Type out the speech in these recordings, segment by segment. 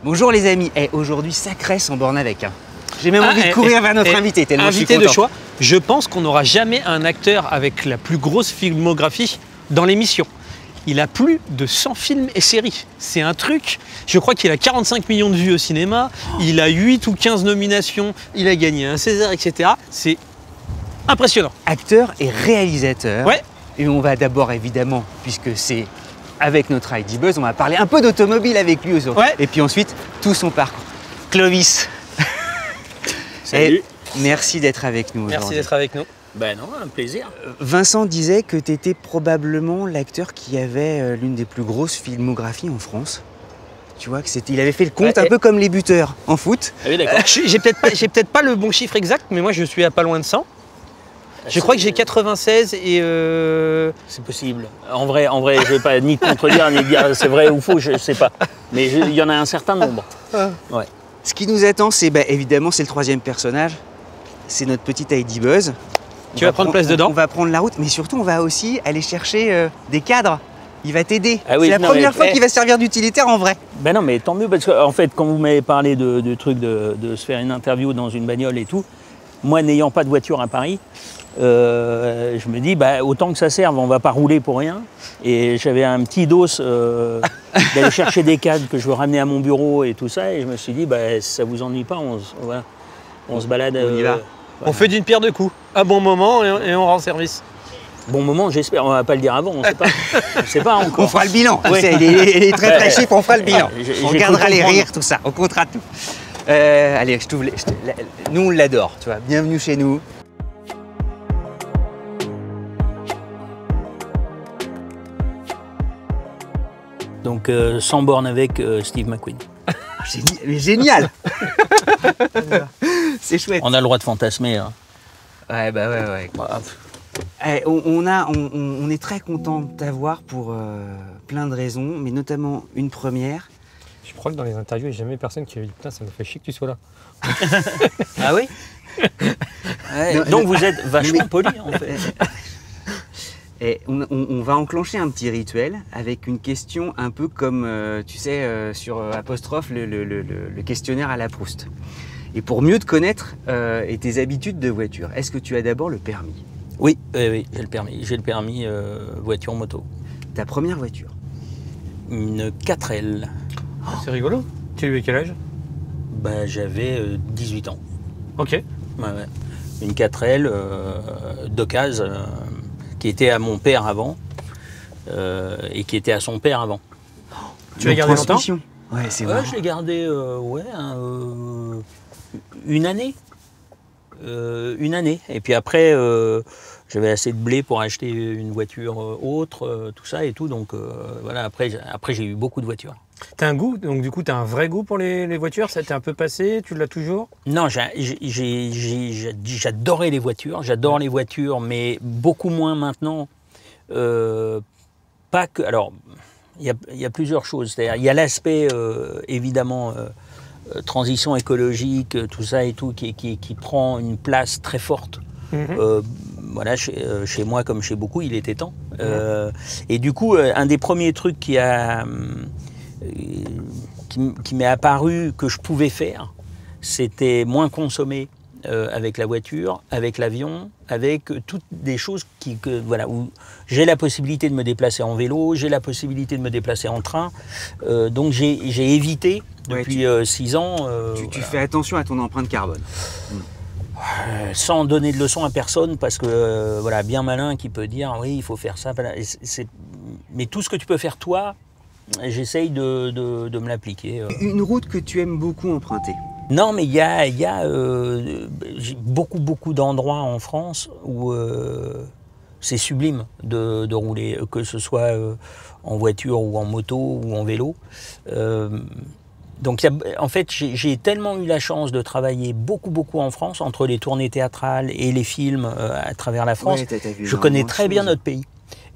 Bonjour les amis, aujourd'hui ça cresse en borne avec. J'ai même envie de courir vers notre invité, tellement je suis invité content. de choix. Je pense qu'on n'aura jamais un acteur avec la plus grosse filmographie dans l'émission. Il a plus de 100 films et séries. C'est un truc. Je crois qu'il a 45 millions de vues au cinéma. Il a 8 ou 15 nominations. Il a gagné un César, etc. C'est impressionnant. Acteur et réalisateur. Ouais. Et on va d'abord évidemment, puisque c'est avec notre ID Buzz, on va parler un peu d'automobile avec lui aujourd'hui. Ouais. Et puis ensuite, tout son parcours. Clovis. Salut. Merci d'être avec nous Merci aujourd'hui. d'être avec nous. Ben non, un plaisir. Vincent disait que tu étais probablement l'acteur qui avait l'une des plus grosses filmographies en France. Tu vois, il avait fait le compte un peu comme les buteurs en foot. Ah oui, d'accord. J'ai peut-être pas le bon chiffre exact, mais moi je suis à pas loin de 100. Je crois que j'ai 96 et C'est possible. En vrai, je vais pas ni te contredire, ni dire c'est vrai ou faux, je sais pas. Mais il y en a un certain nombre. Ouais. Ce qui nous attend, c'est évidemment, c'est le troisième personnage. C'est notre petite ID Buzz. Tu vas prendre place dedans. On va prendre la route, mais surtout, on va aussi aller chercher des cadres. Il va t'aider. Ah oui, c'est la non, première mais- fois qu'il va servir d'utilitaire en vrai. Ben non, mais tant mieux, parce qu'en fait, quand vous m'avez parlé de truc de se faire une interview dans une bagnole et tout, moi, n'ayant pas de voiture à Paris, je me dis, autant que ça serve, on va pas rouler pour rien. Et j'avais un petit dos d'aller chercher des cadres que je veux ramener à mon bureau et tout ça. Et je me suis dit, si ça vous ennuie pas, on se balade. On y va. on fait d'une pierre deux coups. À bon moment et on rend service. Bon moment, j'espère. On va pas le dire avant, on sait pas. On sait pas encore. On fera le bilan. Ouais. Tu sais, il est très Ouais. chiffre, on fera le bilan. J'ai On cru gardera les comprendre. rires, tout ça. On comptera tout. Allez, nous, on l'adore. Tu vois. Bienvenue chez nous. Donc, sans borne avec Steve McQueen. Mais génial. C'est chouette. On a le droit de fantasmer. Hein. Ouais. On est très content de t'avoir pour plein de raisons, mais notamment une première. Je crois que dans les interviews, il n'y a jamais personne qui a dit putain, ça me fait chier que tu sois là. Ah oui. Ouais, Non, donc non. vous êtes vachement poli en fait. Et on va enclencher un petit rituel avec une question un peu comme, tu sais, sur apostrophe, le questionnaire à la Proust. Et pour mieux te connaître et tes habitudes de voiture, est-ce que tu as d'abord le permis? Oui, j'ai le permis. J'ai le permis voiture moto. Ta première voiture? Une 4L. C'est rigolo. Tu as eu quel âge? J'avais 18 ans. Ok. Ouais. Une 4L d'occasion qui était à mon père avant et qui était à son père avant. Tu l'as gardé longtemps? Transmission. Ouais, c'est vrai. Je l'ai gardé une année. Une année. Et puis après, j'avais assez de blé pour acheter une voiture autre, tout ça et tout. Donc voilà, après j'ai eu beaucoup de voitures. T'as un goût, donc du coup, t'as un vrai goût pour les voitures? Ça t'est un peu passé? Tu l'as toujours? Non, j'adorais les voitures. J'adore les voitures, mais beaucoup moins maintenant. Pas que. Alors, il y a plusieurs choses. C'est-à-dire, il y a l'aspect évidemment transition écologique, tout ça et tout, qui prend une place très forte. Voilà, chez moi comme chez beaucoup, il était temps. Et du coup, un des premiers trucs qui m'est apparu que je pouvais faire, c'était moins consommer avec la voiture, avec l'avion, avec toutes des choses où j'ai la possibilité de me déplacer en vélo, j'ai la possibilité de me déplacer en train. Donc j'ai évité depuis 6 ans. Tu fais attention à ton empreinte carbone. Sans donner de leçons à personne, parce que bien malin qui peut dire oui, il faut faire ça. Mais tout ce que tu peux faire toi, j'essaye de me l'appliquer. Une route que tu aimes beaucoup emprunter? Non, mais il y a beaucoup d'endroits en France où c'est sublime de rouler, que ce soit en voiture ou en moto ou en vélo. Donc, en fait, j'ai tellement eu la chance de travailler beaucoup en France, entre les tournées théâtrales et les films à travers la France. Ouais, t'as vu Je connais énormément de très bien choses. notre pays.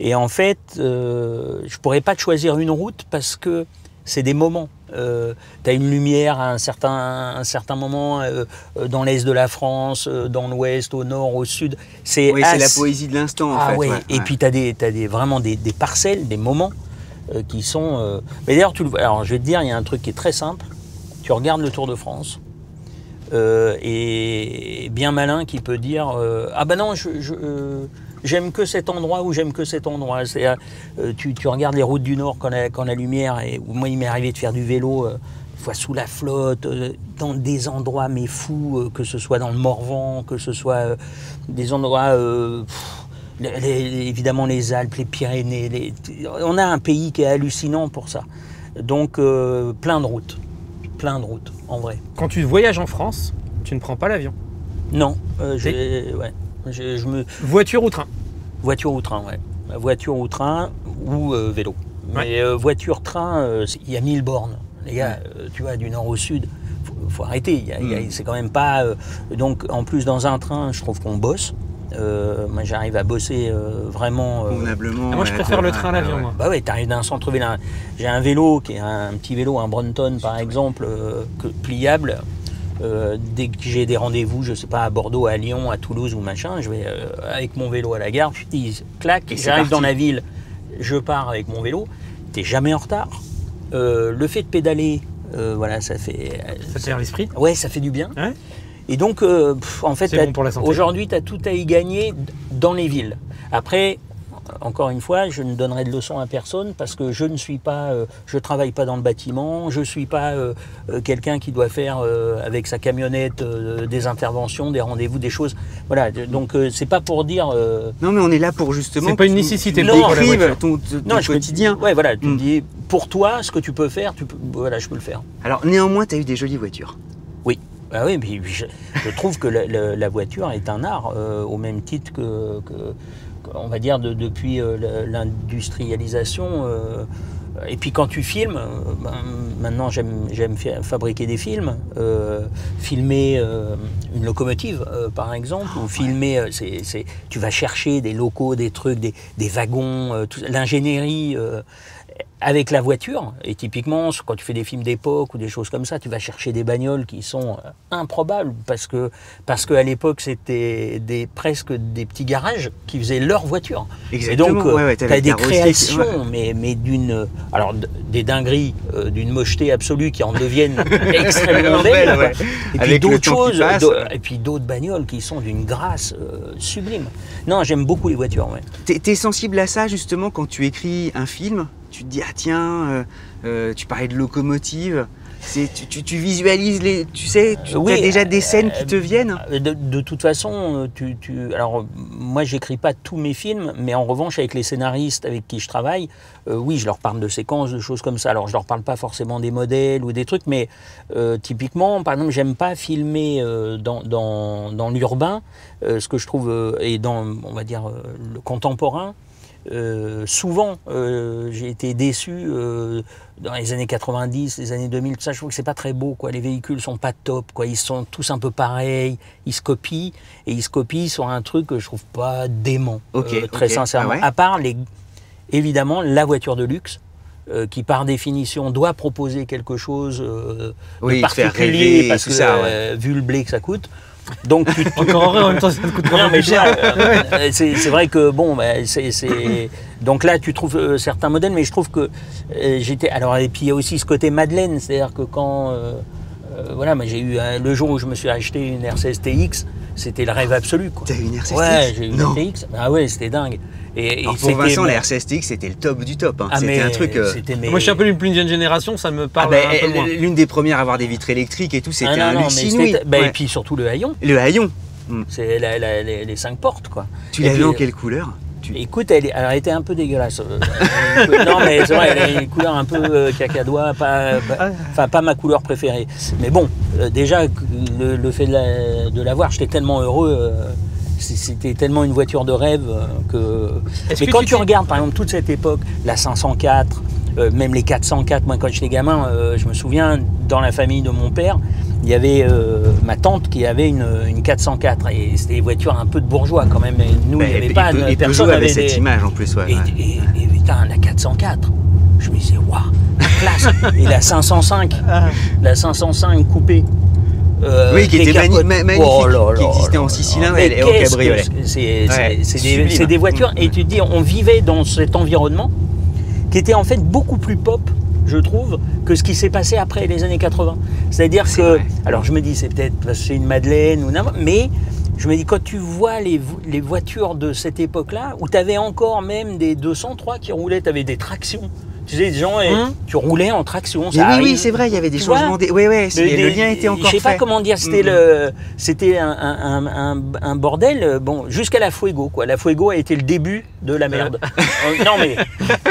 Et en fait, je pourrais pas te choisir une route parce que c'est des moments. Tu as une lumière à un certain moment dans l'est de la France, dans l'ouest, au nord, au sud. C'est la poésie de l'instant en fait. Ouais. Ouais, Et ouais. puis tu as vraiment des parcelles, des moments qui sont... Mais d'ailleurs, alors je vais te dire, il y a un truc qui est très simple. tu regardes le Tour de France, et bien malin qui peut dire ah ben non, j'aime que cet endroit ou j'aime que cet endroit. Tu regardes les routes du Nord quand la lumière, moi il m'est arrivé de faire du vélo, des fois sous la flotte, dans des endroits mais fous, que ce soit dans le Morvan, que ce soit des endroits, évidemment les Alpes, les Pyrénées, on a un pays qui est hallucinant pour ça. Donc plein de routes en vrai. Quand tu voyages en France, tu ne prends pas l'avion. Non, Voiture ou train? Voiture ou train, ouais. Voiture ou train ou vélo. Mais voiture, train, il y a 1000 bornes. Les gars, tu vois, du nord au sud, faut arrêter. C'est quand même pas... donc, en plus, dans un train, je trouve qu'on bosse. Moi, j'arrive à bosser vraiment... convenablement. Moi, je préfère le train à l'avion, moi. Bah ouais, t'arrives d'un centre-ville. J'ai un vélo, qui est un petit vélo, un Brompton, par exemple, pliable. Dès que j'ai des rendez-vous, je sais pas, à Bordeaux, à Lyon, à Toulouse ou machin, je vais avec mon vélo à la gare, je dis clac, j'arrive dans la ville, je pars avec mon vélo, t'es jamais en retard. Le fait de pédaler, voilà, ça fait... Ça tire l'esprit. Ouais, ça fait du bien. Ouais. Et donc, en fait, bon pour la santé. Aujourd'hui, tu as tout à y gagner dans les villes. Après, encore une fois, je ne donnerai de leçons à personne parce que je ne suis pas, je travaille pas dans le bâtiment, je suis pas quelqu'un qui doit faire avec sa camionnette des interventions, des rendez-vous, des choses. Voilà, donc c'est pas pour dire. Non, mais on est là pour justement. C'est pas une nécessité pour pour la voiture. ton quotidien. Ouais, voilà, tu me dis pour toi, ce que tu peux faire, voilà, je peux le faire. Alors néanmoins, tu as eu des jolies voitures. Oui. Ah oui, mais je trouve que la voiture est un art, au même titre que on va dire depuis l'industrialisation. Et puis quand tu filmes, maintenant j'aime fabriquer des films, filmer une locomotive par exemple, ou filmer, tu vas chercher des locaux, des trucs, des wagons, l'ingénierie avec la voiture. Et typiquement, quand tu fais des films d'époque ou des choses comme ça, tu vas chercher des bagnoles qui sont improbables parce que à l'époque c'était presque des petits garages qui faisaient leur voiture. Exactement. Et donc tu as des créations, mais alors des dingueries, d'une mocheté absolue qui en deviennent extrêmement belles. Et puis d'autres choses, et puis d'autres bagnoles qui sont d'une grâce sublime. Non, j'aime beaucoup les voitures. Ouais. T'es sensible à ça justement quand tu écris un film? Tu te dis ah tiens, tu parlais de locomotive, tu visualises tu as déjà des scènes qui te viennent. De toute façon, alors moi j'écris pas tous mes films, mais en revanche avec les scénaristes avec qui je travaille, oui je leur parle de séquences, de choses comme ça. Alors je leur parle pas forcément des modèles ou des trucs, mais typiquement par exemple j'aime pas filmer dans l'urbain, ce que je trouve et dans on va dire le contemporain. Souvent, j'ai été déçu dans les années 90, les années 2000, tout ça, je trouve que c'est pas très beau, quoi. Les véhicules sont pas top, quoi. Ils sont tous un peu pareils, ils se copient, et ils se copient sur un truc que je trouve pas dément, très sincèrement. Ah ouais. À part, évidemment, la voiture de luxe, qui par définition doit proposer quelque chose de particulier, parce que vu le blé que ça coûte. Donc encore heureux, en même temps ça te coûte vraiment plus cher. C'est vrai que bon, donc là tu trouves certains modèles, mais je trouve que alors et puis il y a aussi ce côté Madeleine, c'est-à-dire que quand voilà, mais j'ai eu le jour où je me suis acheté une R16 TX, c'était le rêve absolu, quoi. T'as eu une R16 TX? Ouais, j'ai eu une TX. Ah ouais, c'était dingue. Et pour Vincent, la R16 TX, c'était le top du top. Hein. C'était un truc. Moi, je suis un peu d'une plus jeune génération, ça me parle un peu moins. L'une des premières à avoir des vitres électriques et tout, c'était un luxe inouï. Et puis surtout le haillon. Le haillon. C'est les 5 portes, quoi. Tu l'avais en quelle couleur? Écoute, elle était un peu dégueulasse. Non, mais c'est vrai, elle a une couleur un peu cacadois, pas ma couleur préférée. Mais bon, déjà, le fait de l'avoir, j'étais tellement heureux. C'était tellement une voiture de rêve que... Mais quand tu regardes, par exemple, toute cette époque, la 504, même les 404, moi, quand j'étais gamin, je me souviens, dans la famille de mon père, il y avait ma tante qui avait une 404 et c'était des voitures un peu de bourgeois quand même. Et nous, il n'y avait pas... Personne n'avait cette image en plus. Ouais, et putain, la 404, je me disais, waouh, classe. Et la 505 coupée. Oui, qui était magnifique, qui existait en 6 cylindres et au cabriolet. C'est des voitures, et tu te dis, on vivait dans cet environnement qui était en fait beaucoup plus pop je trouve, que ce qui s'est passé après les années 80. C'est-à-dire que, vrai. alors je me dis, c'est peut-être parce que c'est une Madeleine ou n'importe, mais je me dis, quand tu vois les voitures de cette époque-là, où tu avais encore même des 203 qui roulaient, tu avais des tractions. Tu sais, des gens, tu roulais en traction. Mais Ça oui, arrive. oui, c'est vrai, il y avait des Tu changements. Oui, oui, le lien était encore Je sais pas fait. comment dire, c'était un bordel, bon, jusqu'à la Fuego, quoi. La Fuego a été le début de la merde. Non, mais.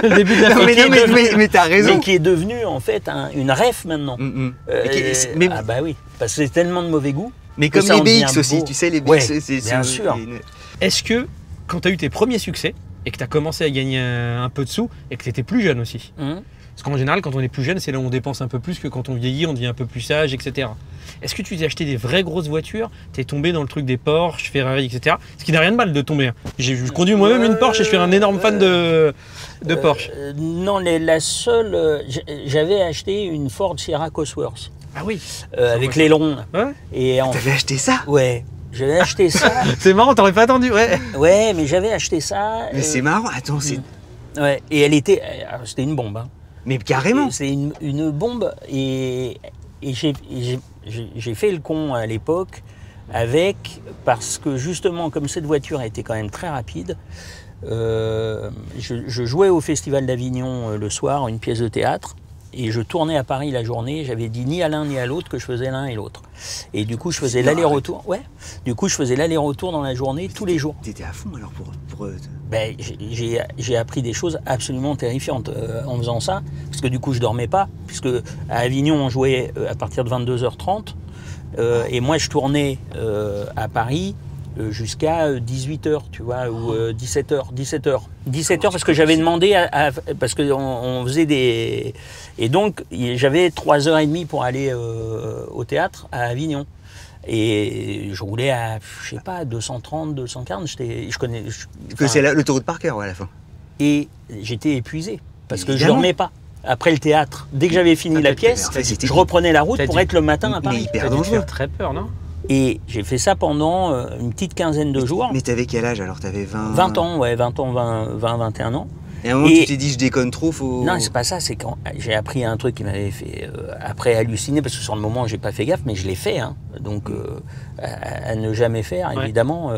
Le début de la Non, mais, qui est devenu- mais t'as raison. Mais qui est devenu, en fait, une ref maintenant. Mais, Ah, bah oui, parce que c'est tellement de mauvais goût. mais que comme ça les en devient BX aussi, beau. tu sais, les BX, Ouais, c'est bien sûr. Est-ce que quand tu as eu tes premiers succès et que tu as commencé à gagner un peu de sous et que tu étais plus jeune aussi, Hum. parce qu'en général, quand on est plus jeune, c'est là où on dépense un peu plus que quand on vieillit, on devient un peu plus sage, etc. Est-ce que tu t'es acheté des vraies grosses voitures? T'es tombé dans le truc des Porsche, Ferrari, etc. Ce qui n'a rien de mal de tomber. J'ai conduit moi-même une Porsche et je suis un énorme fan de Porsche. Non, la seule. J'avais acheté une Ford Sierra Cosworth Ah oui. avec l'aileron. Ouais. Et T'avais acheté ça? ouais, j'avais acheté ça. C'est marrant, t'aurais pas attendu, ouais. Ouais, mais j'avais acheté ça. Mais c'est marrant, attends, c'est. Ouais, et elle était. C'était une bombe. Hein. Mais carrément. C'est une bombe et j'ai fait le con à l'époque parce que justement, comme cette voiture était quand même très rapide, je jouais au Festival d'Avignon le soir, une pièce de théâtre, et je tournais à Paris la journée. J'avais dit ni à l'un ni à l'autre que je faisais l'un et l'autre. Et du coup, je faisais l'aller-retour. Ouais. Du coup, je faisais l'aller-retour dans la journée tous les jours. T'étais à fond alors pour. Ben, j'ai appris des choses absolument terrifiantes en faisant ça, parce que du coup je dormais pas, puisque à Avignon on jouait à partir de 22h30, et moi je tournais à Paris jusqu'à 18h, tu vois, ou 17h parce que j'avais demandé, parce qu'on faisait des... Et donc j'avais 3h30 pour aller au théâtre à Avignon. Et je roulais à, je sais pas, 230, 240. Que c'est l'autoroute par cœur, à la fin. Et j'étais épuisé parce que je Évidemment. dormais pas. Après le théâtre, dès que j'avais fini la pièce, fait, c'était- je reprenais la route T'as pour dit- être le matin à Mais Paris. hyper T'as dû te dangereux. faire très peur, non? Et j'ai fait ça pendant une petite quinzaine de jours. Mais t'avais quel âge alors? T'avais 20... 20 ans, ouais, 20 ans, 21 ans. Et à un moment, Et- tu t'es dit, je déconne trop, faut. Non, c'est pas ça, c'est quand j'ai appris un truc qui m'avait fait après halluciner, parce que sur le moment, j'ai pas fait gaffe, mais je l'ai fait. Hein. Donc, à ne jamais faire, Ouais. évidemment.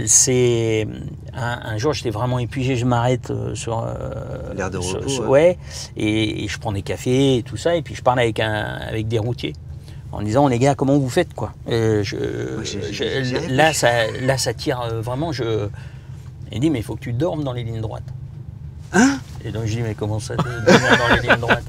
C'est un jour, j'étais vraiment épuisé, je m'arrête sur L'aire de repos, ouais. ouais, et je prends des cafés et tout ça, et puis je parle avec des routiers en disant les gars, comment vous faites quoi? Là, ça tire vraiment. Il dit mais il faut que tu dormes dans les lignes droites. Hein? Et donc je dis mais comment ça dormir dans les lignes droites?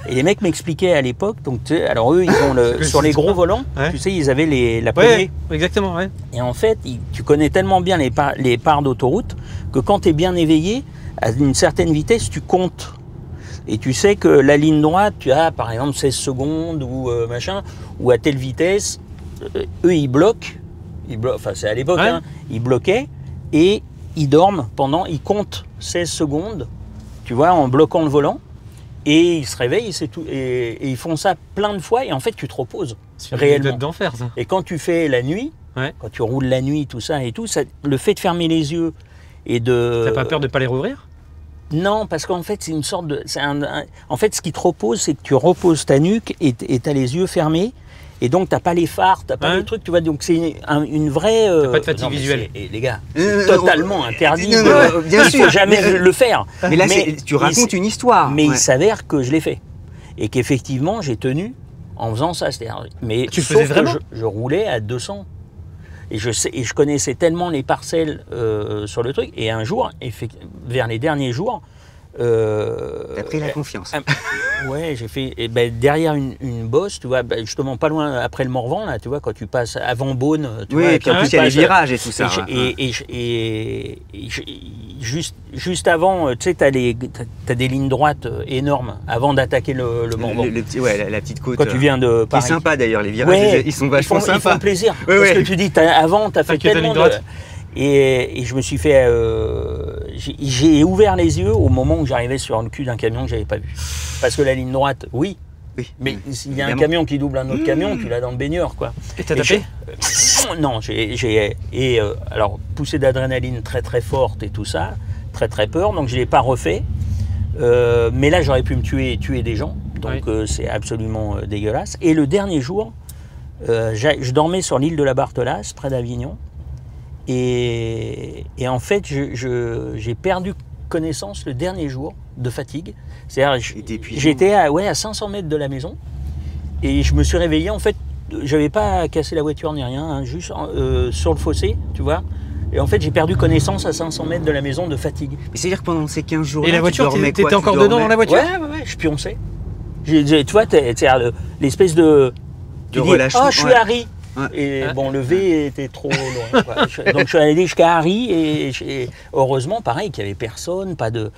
Et les mecs m'expliquaient à l'époque, donc tu sais, alors eux ils ont sur les gros volants, Ouais. tu sais ils avaient la poignée. Ouais, exactement, ouais. Et en fait, tu connais tellement bien les parts d'autoroute que quand tu es bien éveillé, à une certaine vitesse, tu comptes. Et tu sais que la ligne droite, tu as par exemple 16 secondes ou machin, ou à telle vitesse, eux ils bloquent, enfin c'est à l'époque, Ouais. hein, ils bloquaient et ils dorment ils comptent 16 secondes, tu vois, en bloquant le volant, et ils se réveillent, c'est tout, et ils font ça plein de fois, et en fait tu te reposes. C'est Réellement. une d'enfer, ça. Et quand tu fais la nuit, Ouais. quand tu roules la nuit, tout ça et tout, le fait de fermer les yeux et de... T'as pas peur de pas les rouvrir? Non, parce qu'en fait, c'est une sorte de... En fait, ce qui te repose, c'est que tu reposes ta nuque et t'as les yeux fermés. Et donc, t'as pas les phares, t'as pas Ouais. les trucs, tu vois. Donc, c'est une vraie... T'as pas de fatigue non, mais visuelle. et les gars, Non, c'est totalement interdit. non, non, bien il sûr. faut jamais Mais- le faire. Mais là, tu mais racontes une histoire. Mais Ouais. il s'avère que je l'ai fait. Et qu'effectivement, j'ai tenu en faisant ça. Mais Tu le sauf faisais que vraiment je roulais à 200. Et je connaissais tellement les parcelles sur le truc. Et un jour, vers les derniers jours... T'as pris la confiance. Ouais, j'ai fait derrière une bosse, tu vois, justement pas loin après le Morvan, là, tu vois, quand tu passes avant Beaune. Tu Oui, vois, et puis en quand plus, tu il y a les passes, virages et tout ça. ouais. et juste avant, tu sais, t'as des lignes droites énormes avant d'attaquer le Morvan. Le petit, ouais, la petite côte. Quand tu viens de Qui est Paris. sympa d'ailleurs, les virages, Ouais, ils sont vachement ils sympas. font plaisir. Ouais, parce ouais. que tu dis, avant, t'as fait que ta tellement ligne droite. Et je me suis fait... j'ai ouvert les yeux au moment où j'arrivais sur le cul d'un camion que j'avais pas vu. Parce que la ligne droite, oui. Oui, Mais s'il y a un évidemment. camion qui double un autre camion, tu l'as dans le baigneur, quoi. Et t'as Et tapé? Non, alors poussée d'adrénaline très très forte et tout ça, très très peur, donc je l'ai pas refait. Mais là, j'aurais pu me tuer des gens. Donc, c'est absolument dégueulasse. Et le dernier jour, je dormais sur l'île de la Barthelasse, près d'Avignon. Et en fait, j'ai perdu connaissance le dernier jour de fatigue. C'est-à-dire, j'étais à 500 mètres de la maison. Et je me suis réveillé, en fait, j'avais pas cassé la voiture ni rien, hein, juste sur le fossé, tu vois. Et en fait, j'ai perdu connaissance à 500 mètres de la maison de fatigue. Mais c'est-à-dire que pendant ces 15 jours-là, Et la voiture, t'étais encore dedans dans la voiture? Ouais, je pionçais. Tu vois, l'espèce de relâchement. Oh, je suis Harry. Ouais. Et bon, le V était trop loin. Donc je suis allé jusqu'à Harry et heureusement, pareil, qu'il n'y avait personne, pas de...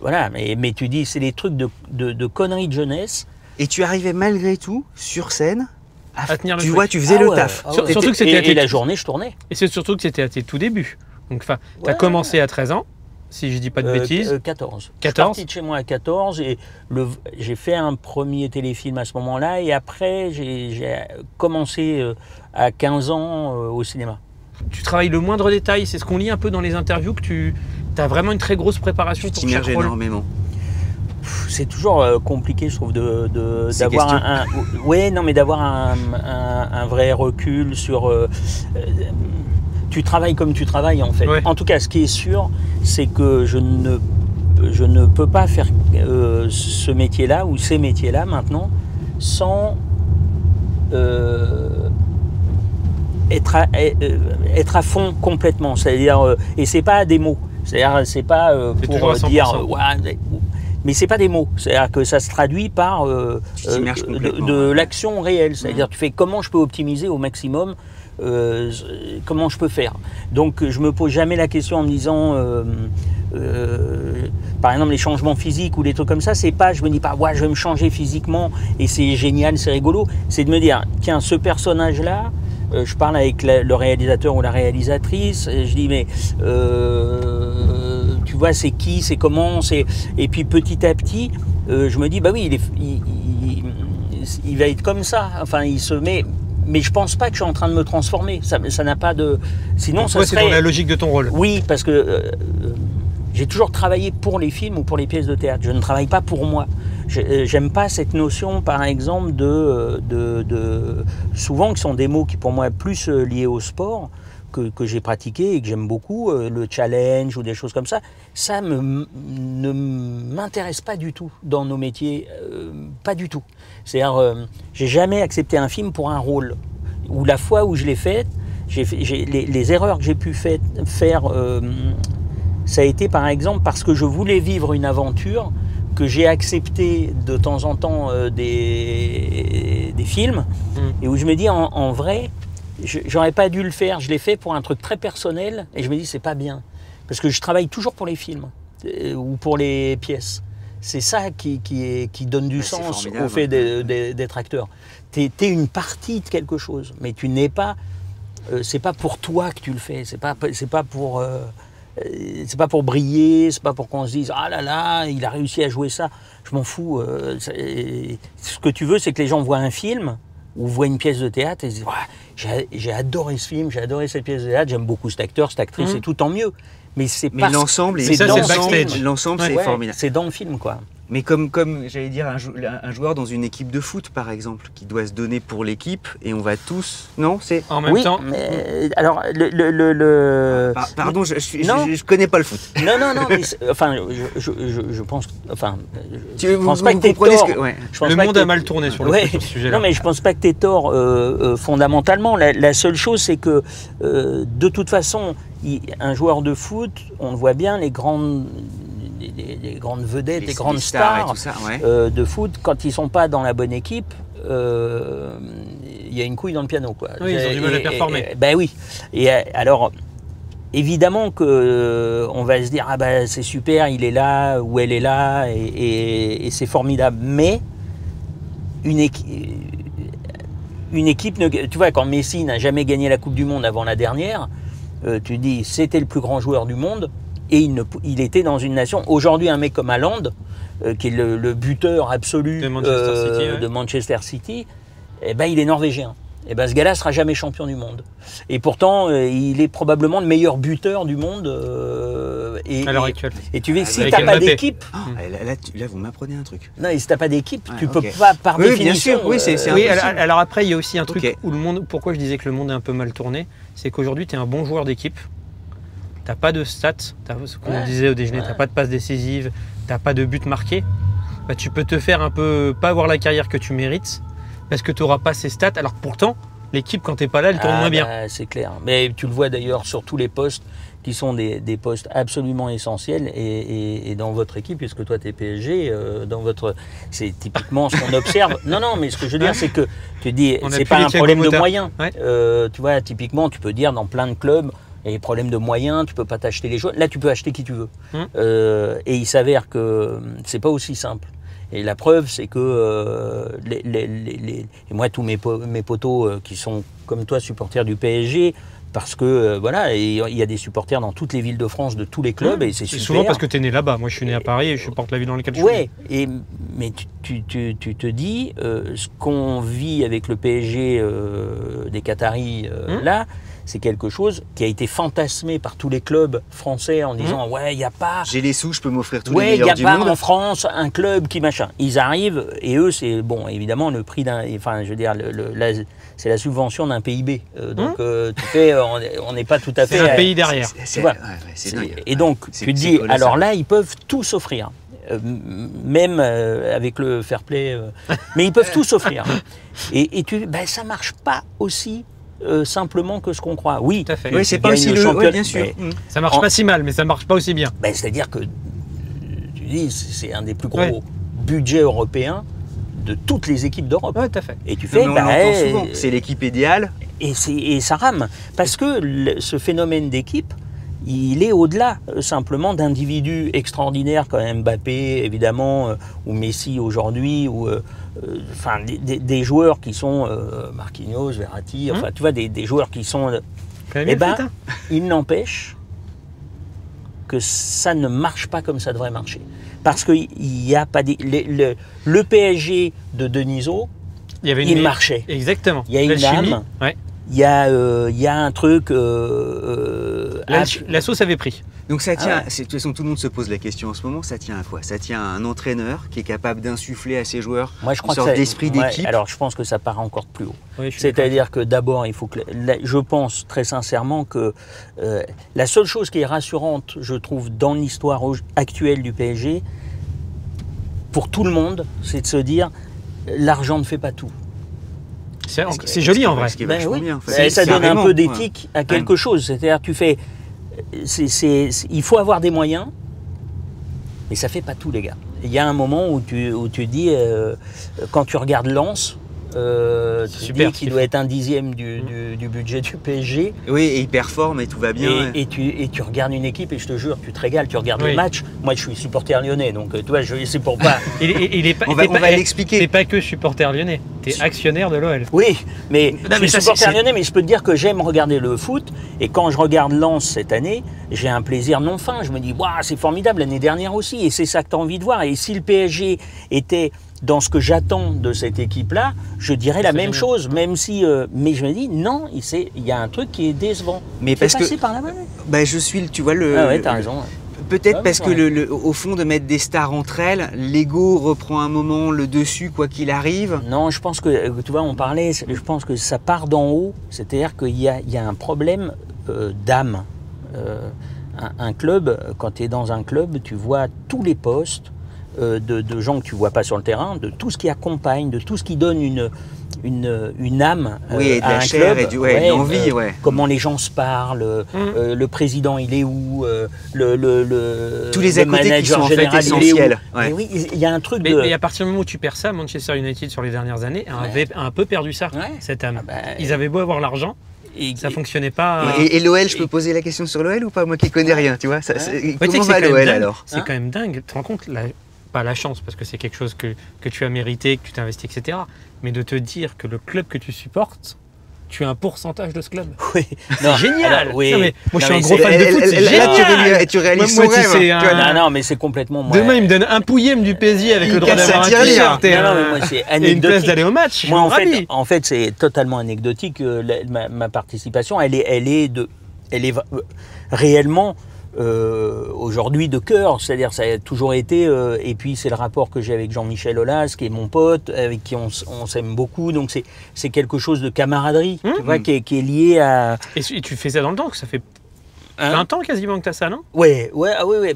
Voilà, mais tu dis, c'est des trucs de conneries de jeunesse. Et tu arrivais malgré tout, sur scène, à tenir le tu truc. vois, tu faisais le taf. Surtout que c'était et la journée, je tournais. Et c'est surtout que c'était à tes tout débuts. Donc, tu as commencé à 13 ans, si je dis pas de bêtises. 14. 14. Je suis parti de chez moi à 14 et j'ai fait un premier téléfilm à ce moment-là. Et après, j'ai commencé à 15 ans au cinéma. Tu travailles le moindre détail. C'est ce qu'on lit un peu dans les interviews, que tu as vraiment une très grosse préparation pour chaque rôle. Énormément. C'est toujours compliqué, je trouve, d'avoir un vrai recul sur... tu travailles comme tu travailles, en fait. Ouais. En tout cas, ce qui est sûr, c'est que je ne peux pas faire ce métier-là ou ces métiers-là maintenant sans être à fond complètement. C'est-à-dire, et c'est pas des mots. C'est-à-dire, c'est pas pour dire... Mais c'est pas des mots, c'est-à-dire que ça se traduit par de l'action réelle. C'est-à-dire, tu fais comment je peux optimiser au maximum, comment je peux faire. Donc, je me pose jamais la question en me disant, par exemple, les changements physiques ou des trucs comme ça. C'est pas, je me dis pas, ouais, je vais me changer physiquement et c'est génial, c'est rigolo. C'est de me dire, tiens, ce personnage-là. Je parle avec le réalisateur ou la réalisatrice, et je dis mais tu vois c'est qui, c'est comment, et puis petit à petit je me dis bah oui il va être comme ça, enfin il se met, mais je pense pas que je suis en train de me transformer, ça n'a pas de, sinon ça serait... c'est dans la logique de ton rôle. Oui, parce que j'ai toujours travaillé pour les films ou pour les pièces de théâtre, je ne travaille pas pour moi. J'aime pas cette notion, par exemple, souvent qui sont des mots qui pour moi plus liés au sport que j'ai pratiqué et que j'aime beaucoup, le challenge ou des choses comme ça. Ça ne m'intéresse pas du tout dans nos métiers, pas du tout. C'est-à-dire, j'ai jamais accepté un film pour un rôle. Ou la fois où je l'ai fait, les erreurs que j'ai pu faire, ça a été par exemple parce que je voulais vivre une aventure, que j'ai accepté de temps en temps des films, et où je me dis en vrai, j'aurais pas dû le faire, je l'ai fait pour un truc très personnel, et je me dis c'est pas bien, parce que je travaille toujours pour les films, ou pour les pièces. C'est ça qui donne du sens au fait d'être acteur. T'es une partie de quelque chose, mais tu n'es pas, c'est pas pour toi que tu le fais, c'est pas pour... c'est pas pour briller, c'est pas pour qu'on se dise ah là là, il a réussi à jouer ça. Je m'en fous. Ce que tu veux, c'est que les gens voient un film ou voient une pièce de théâtre et se disent ouais, j'ai adoré ce film, j'ai adoré cette pièce de théâtre, j'aime beaucoup cet acteur, cette actrice, et tout, tant mieux. Mais c'est pas l'ensemble, c'est l'ensemble, c'est formidable. C'est dans le film, quoi. Mais comme j'allais dire, un joueur dans une équipe de foot, par exemple, qui doit se donner pour l'équipe, et on va tous... Non, c'est... En même temps... Mais, alors, Pardon, je connais pas le foot. Non, mais enfin, je pense... Enfin, je pense pas que t'aies tort. Le monde a mal tourné sur ce sujet-là. Non, mais je pense pas que t'aies tort fondamentalement. La seule chose, c'est que, de toute façon, un joueur de foot, on le voit bien, les grandes vedettes, les grandes stars et tout ça, de foot, quand ils sont pas dans la bonne équipe, il y a une couille dans le piano, quoi. Oui, ils ont du mal à performer. Ben oui. Et alors, évidemment que on va se dire ah ben c'est super, il est là ou elle est là et c'est formidable. Mais une équipe, tu vois, quand Messi n'a jamais gagné la Coupe du Monde avant la dernière, tu dis c'était le plus grand joueur du monde. Et il était dans une nation. Aujourd'hui, un mec comme Haaland, qui est le buteur absolu de Manchester City, eh ben, il est norvégien. Et ben ce gars-là sera jamais champion du monde. Et pourtant, il est probablement le meilleur buteur du monde. À l'heure actuelle. Et tu vois, si avec t'as pas Mbappé. d'équipe, Là, vous m'apprenez un truc. non, et si t'as pas d'équipe, tu ok. peux pas par Oui, bien définition. sûr, oui, c'est Oui, impossible. alors après, il y a aussi un truc Ok. où le monde. Pourquoi je disais que le monde est un peu mal tourné, c'est qu'aujourd'hui, tu es un bon joueur d'équipe. T'as pas de stats, ce qu'on Ouais. disait au déjeuner, t'as pas de passe décisive, t'as pas de but marqué. Bah, tu peux te faire un peu pas avoir la carrière que tu mérites parce que tu n'auras pas ces stats. Alors que pourtant, l'équipe, quand t'es pas là, elle tourne moins bien. Bah, c'est clair. Mais tu le vois d'ailleurs sur tous les postes qui sont des postes absolument essentiels et dans votre équipe, puisque toi tu es PSG, c'est typiquement ce qu'on observe. Non, mais ce que je veux dire, c'est que tu dis, On c'est appuie pas les un Thiago problème de Motta. moyens. Ouais. Tu vois, typiquement, tu peux dire dans plein de clubs, il y a des problèmes de moyens, tu peux pas t'acheter les joueurs. Là, tu peux acheter qui tu veux. Et il s'avère que c'est pas aussi simple. Et la preuve, c'est que et moi, tous mes potos qui sont comme toi supporters du PSG, parce que voilà, il y a des supporters dans toutes les villes de France de tous les clubs et c'est C'est super. souvent parce que tu es né là-bas. Moi, je suis né à Paris et je supporte la ville dans laquelle je suis. Ouais, mais tu te dis, ce qu'on vit avec le PSG des Qataris là, c'est quelque chose qui a été fantasmé par tous les clubs français en disant ouais, il n'y a pas. J'ai les sous, je peux m'offrir tous les Ouais, il n'y meilleurs a du pas monde. en France un club qui machin. Ils arrivent et eux, c'est bon, évidemment, le prix d'un. Enfin, je veux dire, c'est la subvention d'un PIB. Donc, tu fais, on n'est pas tout à fait. C'est un pays derrière. C'est Ouais. c'est dingue. Et donc, C'est- tu te c'est dis, colossal. alors là, ils peuvent tout s'offrir. Même avec le fair play. Mais ils peuvent tout s'offrir. Et ça marche pas aussi simplement que ce qu'on croit. Oui, Tout à fait. Oui, c'est tu pas gagnes aussi le le. championnat, Oui, bien sûr. mais- Ça marche pas si mal, mais ça marche pas aussi bien. c'est-à-dire que tu dis, c'est un des plus gros Ouais. budgets européens de toutes les équipes d'Europe. Ouais, tout à fait. Et tu Non, fais, mais on l'entend souvent. C'est l'équipe idéale. et ça rame. Parce que ce phénomène d'équipe, il est au-delà simplement d'individus extraordinaires comme Mbappé, évidemment, ou Messi aujourd'hui, ou des joueurs qui sont Marquinhos, Verratti, enfin, tu vois, des joueurs qui sont. Quand même Eh bien ben, fait, hein. il n'empêche que ça ne marche pas comme ça devrait marcher. Parce qu'il n'y a pas le PSG de Denisot, Il y avait il marchait. Exactement. Il y a une L'alchimie, âme. ouais. il y a un truc. La sauce avait pris. Donc ça tient, ouais. de toute façon tout le monde se pose la question en ce moment, ça tient à quoi? Ça tient à un entraîneur qui est capable d'insuffler à ses joueurs Moi, je une crois sorte que ça- d'esprit ouais, d'équipe. alors, je pense que ça part encore plus haut. Oui, je suis C'est-à-dire que d'abord, il faut que. Je pense très sincèrement que la seule chose qui est rassurante, je trouve, dans l'histoire actuelle du PSG, pour tout le monde, c'est de se dire l'argent ne fait pas tout. C'est joli en vrai. Ce qui est Ben vachement oui. bien. Enfin, Ça c'est donne un carrément, peu ouais. d'éthique à quelque chose. C'est-à-dire, tu fais. Il faut avoir des moyens, mais ça fait pas tout, les gars. Il y a un moment où tu dis, quand tu regardes Lens, tu te super, dis qu'il doit être un dixième du budget du PSG. Oui, et il performe et tout va bien. ouais. Et tu regardes une équipe et je te jure, tu te régales, tu regardes Oui. le match. Moi, je suis supporter lyonnais, donc tu vois, c'est pour pas. Il est pas, On va t'es pas- l'expliquer. T'es pas que supporter lyonnais, t'es actionnaire de l'OL. Oui, mais Non, mais je ça, suis supporter c'est- lyonnais, mais je peux te dire que j'aime regarder le foot. Et quand je regarde Lens cette année, j'ai un plaisir non fin. Je me dis, waouh, c'est formidable, l'année dernière aussi. Et c'est ça que tu as envie de voir. Et si le PSG était dans ce que j'attends de cette équipe-là, je dirais la C'est même génial. chose. Même si, mais je me dis, non, il y a un truc qui est décevant. Mais C'est parce passé que par là-bas. bah, je suis, tu vois le. Ah ouais, t'as raison. Peut-être Ouais, parce que ouais. au fond de mettre des stars entre elles, l'ego reprend un moment le dessus quoi qu'il arrive. Non, je pense que, tu vois, on parlait, je pense que ça part d'en haut, c'est-à-dire qu'il y a un problème d'âme. Un club, quand tu es dans un club, tu vois tous les postes de gens que tu vois pas sur le terrain, de tout ce qui accompagne, de tout ce qui donne une âme Oui, et de à la un chair club. et de l'envie, ouais. Comment les gens se parlent, le président il est où, le Tous les le à côté qui manager sont en fait général, il est où. essentiels, ouais. Mais oui, il y a un truc Mais, de... mais à partir du moment où tu perds ça, Manchester United sur les dernières années avait un peu perdu ça, Ouais. cette âme. Ah bah, Ils avaient beau avoir l'argent, et- ça fonctionnait pas. Et l'OL, je peux poser la question sur l'OL ou pas? Moi qui connais rien, tu vois. Ouais. C'est- Ouais, tu sais comment que c'est va quand même l'OL dingue. alors? C'est Hein quand même dingue. Tu te rends compte, pas la chance, parce que c'est quelque chose que tu as mérité, que tu t'es investi, etc. Mais de te dire que le club que tu supportes, tu as un pourcentage de ce club. Oui. C'est génial. Alors, oui. Non, mais moi, je suis Non, un mais gros fan de foot, c'est Là, génial. tu réalises Moi, son si rêve. c'est un- Non, mais c'est complètement. Moi, Demain, il me donne un pouillème du PSG avec Il le droit casse d'avoir un sa tirelire. t-shirt et, Non, mais moi, c'est et une place anecdotique. d'aller au match. Moi, je suis ravi. en fait, c'est totalement anecdotique. Ma participation, elle est réellement aujourd'hui de cœur. C'est-à-dire, ça a toujours été. Et puis, c'est le rapport que j'ai avec Jean-Michel Aulas, qui est mon pote, avec qui on s'aime beaucoup. Donc, c'est quelque chose de camaraderie, tu vois, qui est lié à. Et tu fais ça dans le temps, que ça fait 20 ans quasiment que tu as ça, non? Ouais.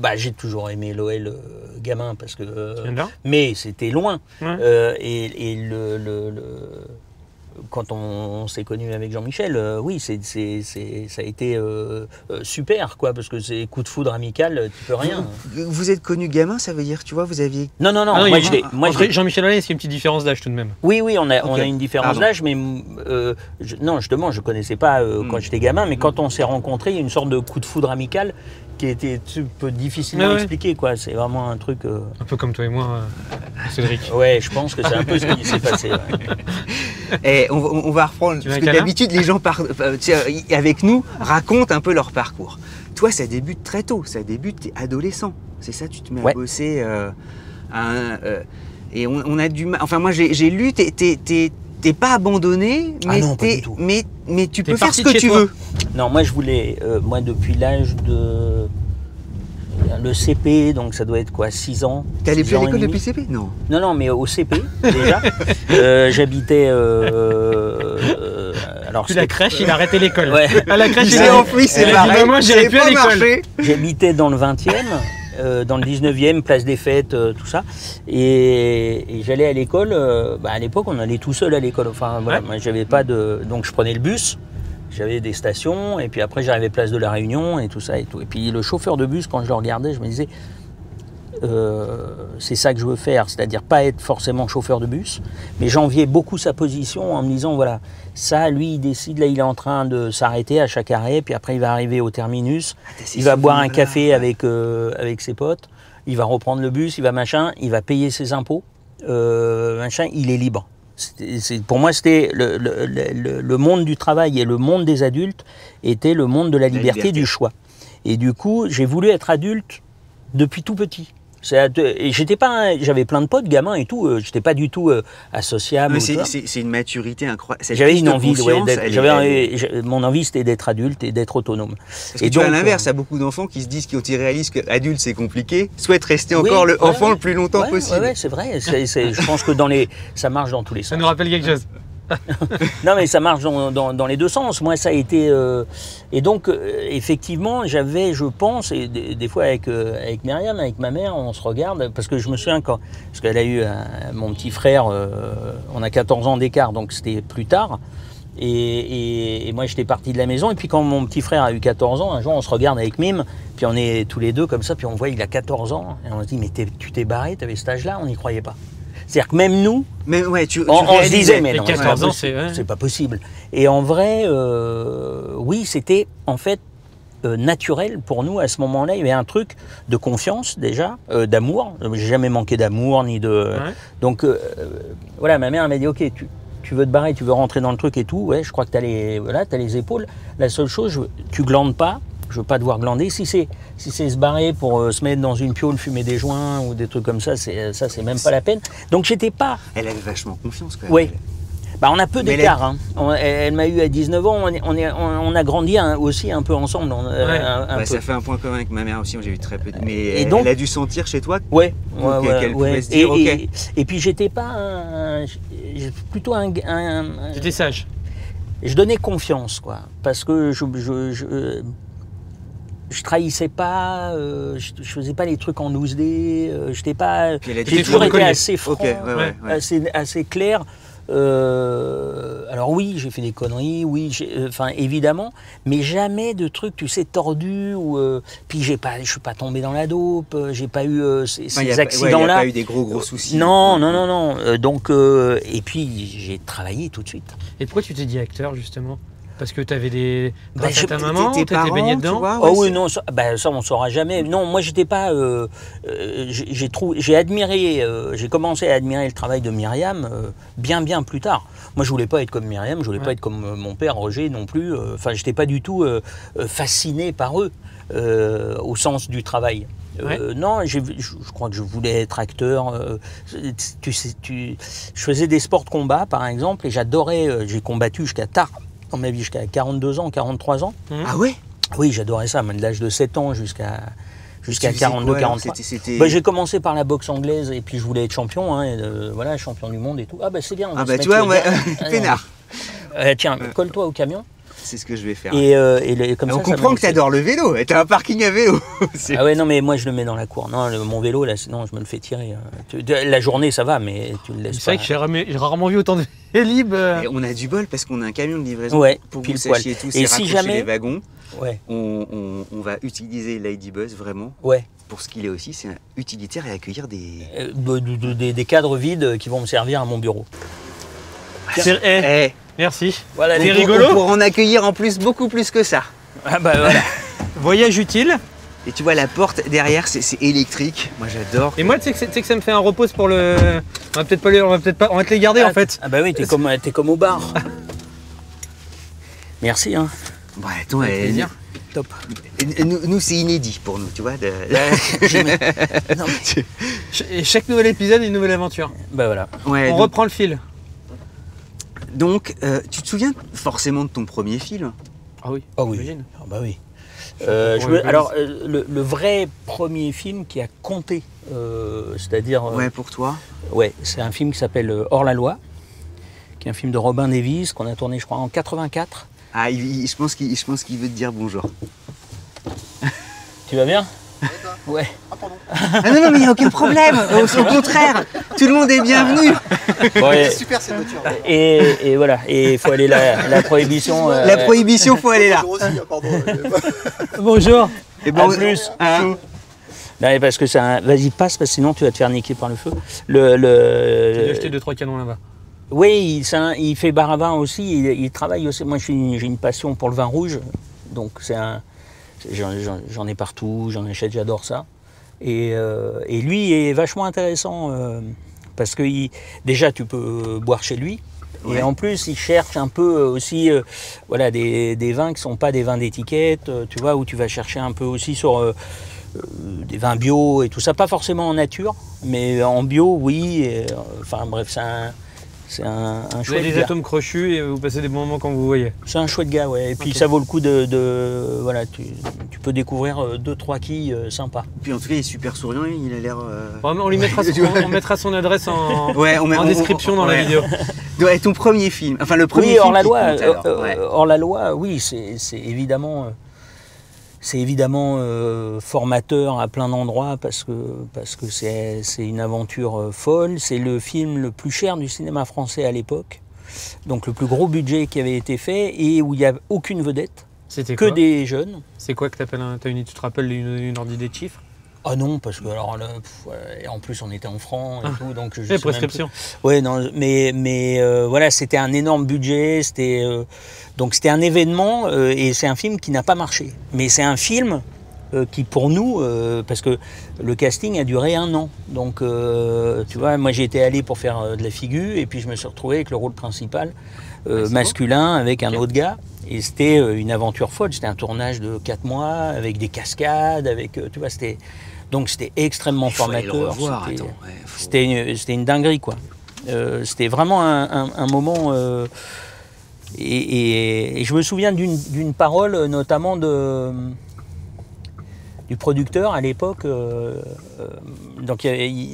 Bah, j'ai toujours aimé l'OL gamin parce que. Tu viens de là? Mais c'était loin. Ouais. Et quand on s'est connu avec Jean-Michel, oui, ça a été super, quoi, parce que c'est coup de foudre amical, tu peux rien. Vous êtes connu gamin, ça veut dire, tu vois, vous aviez. Non, Ah non, moi, il y a- je l'ai- moi, je Entre l'ai- Jean-Michel Aulas, il y a une petite différence d'âge tout de même. Oui, on a Ok. une différence Pardon. d'âge, mais non, justement, je connaissais pas quand j'étais gamin, mais quand on s'est rencontrés, il y a une sorte de coup de foudre amical qui était un peu difficilement Ah ouais. expliqué, quoi. C'est vraiment un truc. Un peu comme toi et moi, Cédric. Ouais, je pense que c'est un peu ce qui s'est passé. Ouais. Et on va reprendre, Tu veux parce un que câlin d'habitude, les gens avec nous racontent un peu leur parcours. Toi, ça débute très tôt, ça débute, t'es adolescent. C'est ça, tu te mets à Ouais. bosser. Et on a du mal. Enfin, moi, j'ai lu, t'es pas abandonné, Ah mais, non, pas du tout. mais tu T'es peux faire parti ce de que chez tu toi. veux. Non, moi je voulais, moi depuis l'âge de le CP, donc ça doit être quoi, 6 ans. T'es allé 6 plus à ans et l'école demi. depuis CP? Non. Non, mais au CP déjà. J'habitais. Alors Puis la crèche, il a arrêté l'école. Ouais. À la crèche, Il il s'est a enfui, c'est il a dit, pareil. bah, moi, j'irai c'est plus à pas l'école. marché. J'habitais dans le 20e, dans le 19e, place des Fêtes, tout ça. Et j'allais à l'école. À l'époque, on allait tout seul à l'école. Enfin, voilà, Ouais. moi, j'avais pas de. Donc, je prenais le bus. J'avais des stations. Et puis après, j'arrivais place de la Réunion et tout ça et tout. Et puis, le chauffeur de bus, quand je le regardais, je me disais. C'est ça que je veux faire, c'est-à-dire pas être forcément chauffeur de bus, mais j'enviais beaucoup sa position en me disant voilà, ça, lui, il décide, là, il est en train de s'arrêter à chaque arrêt, puis après, il va arriver au terminus, il va boire un café avec ses potes, il va reprendre le bus, il va machin, il va payer ses impôts, machin, il est libre. Pour moi, c'était le monde du travail et le monde des adultes était le monde de la liberté, du choix. Et du coup, j'ai voulu être adulte depuis tout petit. Et j'avais plein de potes, gamins et tout. J'étais pas du tout associable. Mais ou tout ça. c'est une maturité incroyable. Cette J'avais prise une de envie. conscience, Mon envie, c'était d'être adulte et d'être autonome. Parce que Et tu vois, à donc, l'inverse, il y a beaucoup d'enfants qui se disent, quand ils réalisent qu'adulte c'est compliqué, souhaitent rester oui, encore le enfant ouais. le plus longtemps Ouais, possible. ouais, c'est vrai. Je pense que ça marche dans tous les Ça sens. nous rappelle quelque chose. Non, mais ça marche dans les deux sens. Moi, ça a été. Et donc, effectivement, j'avais, je pense, et des fois avec Myriam, avec ma mère, on se regarde, parce que je me souviens parce qu'elle a eu mon petit frère, on a 14 ans d'écart, donc c'était plus tard. Et moi, j'étais parti de la maison. Et puis, quand mon petit frère a eu 14 ans, un jour, on se regarde avec Mime, puis on est tous les deux comme ça, puis on voit, il a 14 ans, et on se dit, mais tu t'es barré, t'avais cet âge-là, on n'y croyait pas. C'est-à-dire que même nous, Mais ouais, on se disait, mais Les non, 14 ans, c'est pas possible. Et en vrai, oui, c'était en fait naturel pour nous à ce moment-là. Il y avait un truc de confiance déjà, d'amour. J'ai jamais manqué d'amour ni de. Ouais. Donc voilà, ma mère m'a dit, ok, tu veux te barrer, tu veux rentrer dans le truc et tout. Ouais, je crois que t'as les épaules. La seule chose, tu glandes pas. Je veux pas devoir glander. Si c'est se barrer pour se mettre dans une piole, fumer des joints ou des trucs comme ça, c'est même pas la peine. Donc j'étais pas. Elle avait vachement confiance quand même. Oui. Bah, on a peu Mais d'écart. Hein. Elle m'a eu à 19 ans. On a grandi aussi un peu ensemble. Ça fait un point commun avec ma mère aussi, j'ai eu très peu. Mais Et elle donc- a dû sentir chez toi Ouais. qu'elle pouvait se dire, ok. Et puis j'étais pas plutôt J'étais sage. je donnais confiance, quoi, parce que je trahissais pas, je faisais pas les trucs en 12D, j'étais pas. Puis elle a dit, J'ai tu toujours me été connais. assez franc, Ok, ouais. assez clair. Alors oui, j'ai fait des conneries, oui, enfin évidemment, mais jamais de trucs, tu sais, tordus ou. Puis je suis pas tombé dans la dope, j'ai pas eu ces Enfin, il n'y a accidents-là. pas eu des gros soucis. Non. Donc et puis j'ai travaillé tout de suite. Et pourquoi tu t'es dit acteur, justement? Parce que tu avais des... Bah, Grâce à ta maman, tes t'étais parents, baigné tu dedans. vois, Oh ouais, oui, non, ça, ça on saura jamais. Non, moi j'étais pas. J'ai admiré, j'ai commencé à admirer le travail de Myriam bien plus tard. Moi je voulais pas être comme Myriam, je voulais pas être comme mon père Roger non plus. Enfin, j'étais pas du tout fasciné par eux au sens du travail. Non, je crois que je voulais être acteur. Tu sais, je faisais des sports de combat par exemple et j'adorais. J'ai combattu jusqu'à tard dans ma vie, jusqu'à 42 ans, 43 ans. Ah ouais? Oui, j'adorais ça, de l'âge de 7 ans jusqu'à Tu faisais 42, quoi, alors 43. C'était- Bah, j'ai commencé par la boxe anglaise et puis je voulais être champion, hein, voilà, champion du monde et tout. Ah bah c'est bien. On va Ah se bah mettre tu vois, bien. ouais, peinard. Tiens, colle-toi au camion. C'est ce que je vais faire. Et comme On ça comprend que tu adores le vélo. T'as un parking à vélo. Ah ouais, non mais moi je le mets dans la cour. Non, mon vélo là, sinon je me le fais tirer. La journée ça va, mais tu le laisses C'est pas. vrai que j'ai rarement vu autant de Vélib. Et on a du bol parce qu'on a un camion de livraison. Ouais, pour que pile vous poil. sachiez tous, Et c'est si raccrocher jamais- les wagons. Ouais, On va utiliser Ladybuzz vraiment ouais. pour ce qu'il est aussi. C'est un utilitaire et accueillir des... Des cadres vides qui vont me servir à mon bureau. Eh, Merci. Voilà, C'est les rigolo. On pourra en accueillir en plus beaucoup plus que ça. Ah bah voilà. Voyage utile. Et tu vois la porte derrière, c'est électrique. Moi j'adore. Et moi, tu sais que ça me fait un repose pour le... On va peut-être pas on va te les garder en fait. Ah bah oui, t'es comme au bar. Merci, hein. Bon, attends, Avec plaisir. Top. nous c'est inédit pour nous, tu vois. Non, mais- Et chaque nouvel épisode, une nouvelle aventure. Bah voilà. Ouais, On donc, reprend le fil. tu te souviens forcément de ton premier film? Ah oui. Ah oui. J'imagine. Ah bah oui. Ouais, Alors, le vrai premier film qui a compté, c'est-à-dire... Ouais, pour toi. Ouais, c'est un film qui s'appelle Hors la loi, qui est un film de Robin Davies qu'on a tourné, je crois, en 84. Ah, je pense qu'il veut te dire bonjour. Tu vas bien? Ouais. Ah non, mais il n'y a aucun problème. Au contraire, tout le monde est bienvenu. Bon, et, Super cette voiture. et voilà, et il faut aller la prohibition. La prohibition, faut aller là. Bonjour aussi, pardon. Bonjour. Et À plus. hein, Non, mais parce que c'est un... Vas-y, passe, parce que sinon tu vas te faire niquer par le feu. J'ai acheté 2-3 canons là-bas. Oui, il fait bar à vin aussi, il travaille aussi. Moi, j'ai une passion pour le vin rouge, donc j'en ai partout, j'en achète, j'adore ça. Et lui est vachement intéressant parce que déjà, tu peux boire chez lui. Ouais. Et en plus, il cherche un peu aussi voilà, des vins qui ne sont pas des vins d'étiquette, tu vois, où tu vas chercher un peu aussi sur des vins bio et tout ça. Pas forcément en nature, mais en bio, oui. Enfin bref, c'est un Vous avez chouette des gars. atomes crochus et vous passez des bons moments quand vous voyez. C'est un chouette gars, ouais. Et puis Ok. ça vaut le coup voilà, tu peux découvrir 2-3 quilles sympas. Puis en tout cas, il est super souriant, il a l'air. Bon, on lui mettra on mettra son adresse en, Ouais, en description dans la ouais. vidéo. Ouais, ton premier film. Enfin, le premier Oui, film. hors la qui loi, compte, alors. Ouais. hors la loi, oui, c'est évidemment formateur à plein d'endroits parce que c'est une aventure folle. C'est le film le plus cher du cinéma français à l'époque, donc le plus gros budget qui avait été fait et où il n'y a aucune vedette, C'était que quoi des jeunes. C'est quoi que t'appelles tu te rappelles une ordi des chiffres? Ah non, parce que alors là, et en plus on était en francs et tout, donc je sais Et même prescription. plus. Ouais, non, mais voilà, c'était un énorme budget, donc c'était un événement et c'est un film qui n'a pas marché. Mais c'est un film qui pour nous, parce que le casting a duré 1 an, donc tu vois, moi j'ai été allé pour faire de la figure et puis je me suis retrouvé avec le rôle principal masculin avec un autre gars. Et c'était une aventure folle, c'était un tournage de 4 mois avec des cascades, tu vois, donc c'était extrêmement Faut aller le formateur. revoir, C'était- attends, ouais, faut- C'était une dinguerie, quoi. C'était vraiment un moment. Et je me souviens d'une parole, notamment du producteur à l'époque. Donc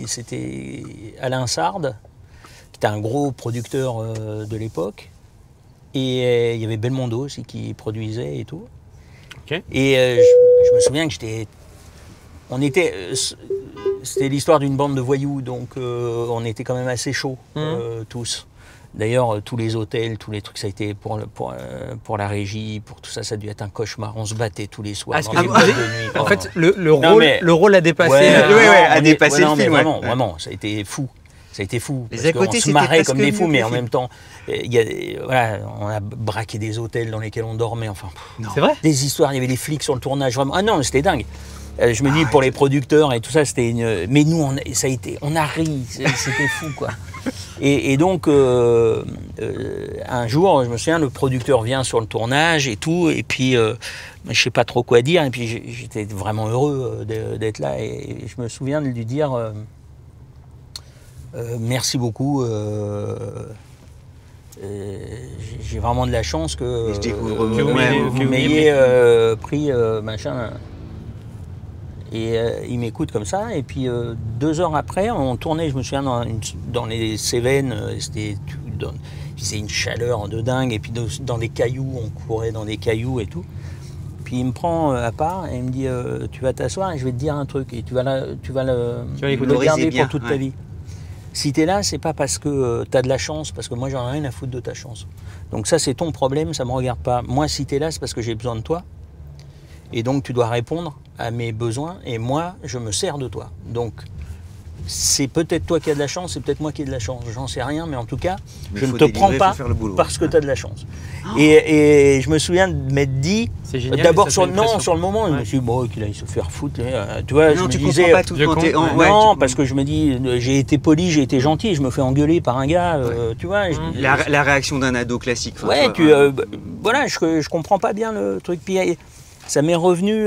c'était Alain Sard, qui était un gros producteur de l'époque. Et il y avait Belmondo aussi qui produisait et tout. Ok. Et je me souviens que c'était l'histoire d'une bande de voyous, donc on était quand même assez chauds tous. D'ailleurs, tous les hôtels, tous les trucs, ça a été pour la régie, pour tout ça, ça a dû être un cauchemar. On se battait tous les soirs. Ah, dans les que- boîtes de nuit. En Oh. fait, le Non, rôle, mais- le rôle a dépassé. Ouais, ouais, non, à on est- dépasser non, le mais film, ouais. Vraiment, ça a été fou. Ça a été fou. Les parce à côté, qu'on se c'était marrait presque comme des mieux fous, que mais le en film. même temps, voilà, on a braqué des hôtels dans lesquels on dormait. Enfin, C'est vrai? des histoires. Il y avait des flics sur le tournage. Vraiment. Ah non, mais c'était dingue. Je me dis, pour les producteurs et tout ça, c'était une. Mais nous, on a ri. C'était fou, quoi. Et donc, un jour, je me souviens, le producteur vient sur le tournage et tout, et puis je sais pas trop quoi dire, et puis j'étais vraiment heureux d'être là, et je me souviens de lui dire merci beaucoup. J'ai vraiment de la chance que Et je découvre vous moi-même. m'ayez pris machin. Et il m'écoute comme ça, et puis 2 heures après, on tournait, je me souviens, dans les Cévennes, il faisait une chaleur de dingue, et puis dans des cailloux, on courait dans des cailloux et tout. Puis il me prend à part et il me dit tu vas t'asseoir et je vais te dire un truc, et tu vas le garder bien, pour toute ta ouais. vie. Si tu es là, c'est pas parce que tu as de la chance, parce que moi j'en ai rien à foutre de ta chance. Donc ça c'est ton problème, ça me regarde pas. Moi si tu es là, c'est parce que j'ai besoin de toi. Et donc tu dois répondre à mes besoins, et moi je me sers de toi. Donc c'est peut-être toi qui as de la chance, c'est peut-être moi qui ai de la chance, j'en sais rien, mais en tout cas Mais je faut ne te délivrer, prends pas faut faire le boulot. parce que tu as de la chance. Et je me souviens de m'être dit, C'est génial. d'abord mais ça sur fait une pression. le moment, je me Ouais. suis dit bon qu'il aille se faire foutre, tu vois, je Non, me tu disais, comprends pas tout je quand t'es comprends. ouais, non, tu- parce que je me dis, j'ai été poli, j'ai été gentil, je me fais engueuler par un gars, tu vois. La réaction d'un ado classique. enfin, Ouais, tu vois, voilà, je comprends pas bien le truc. Puis ça m'est revenu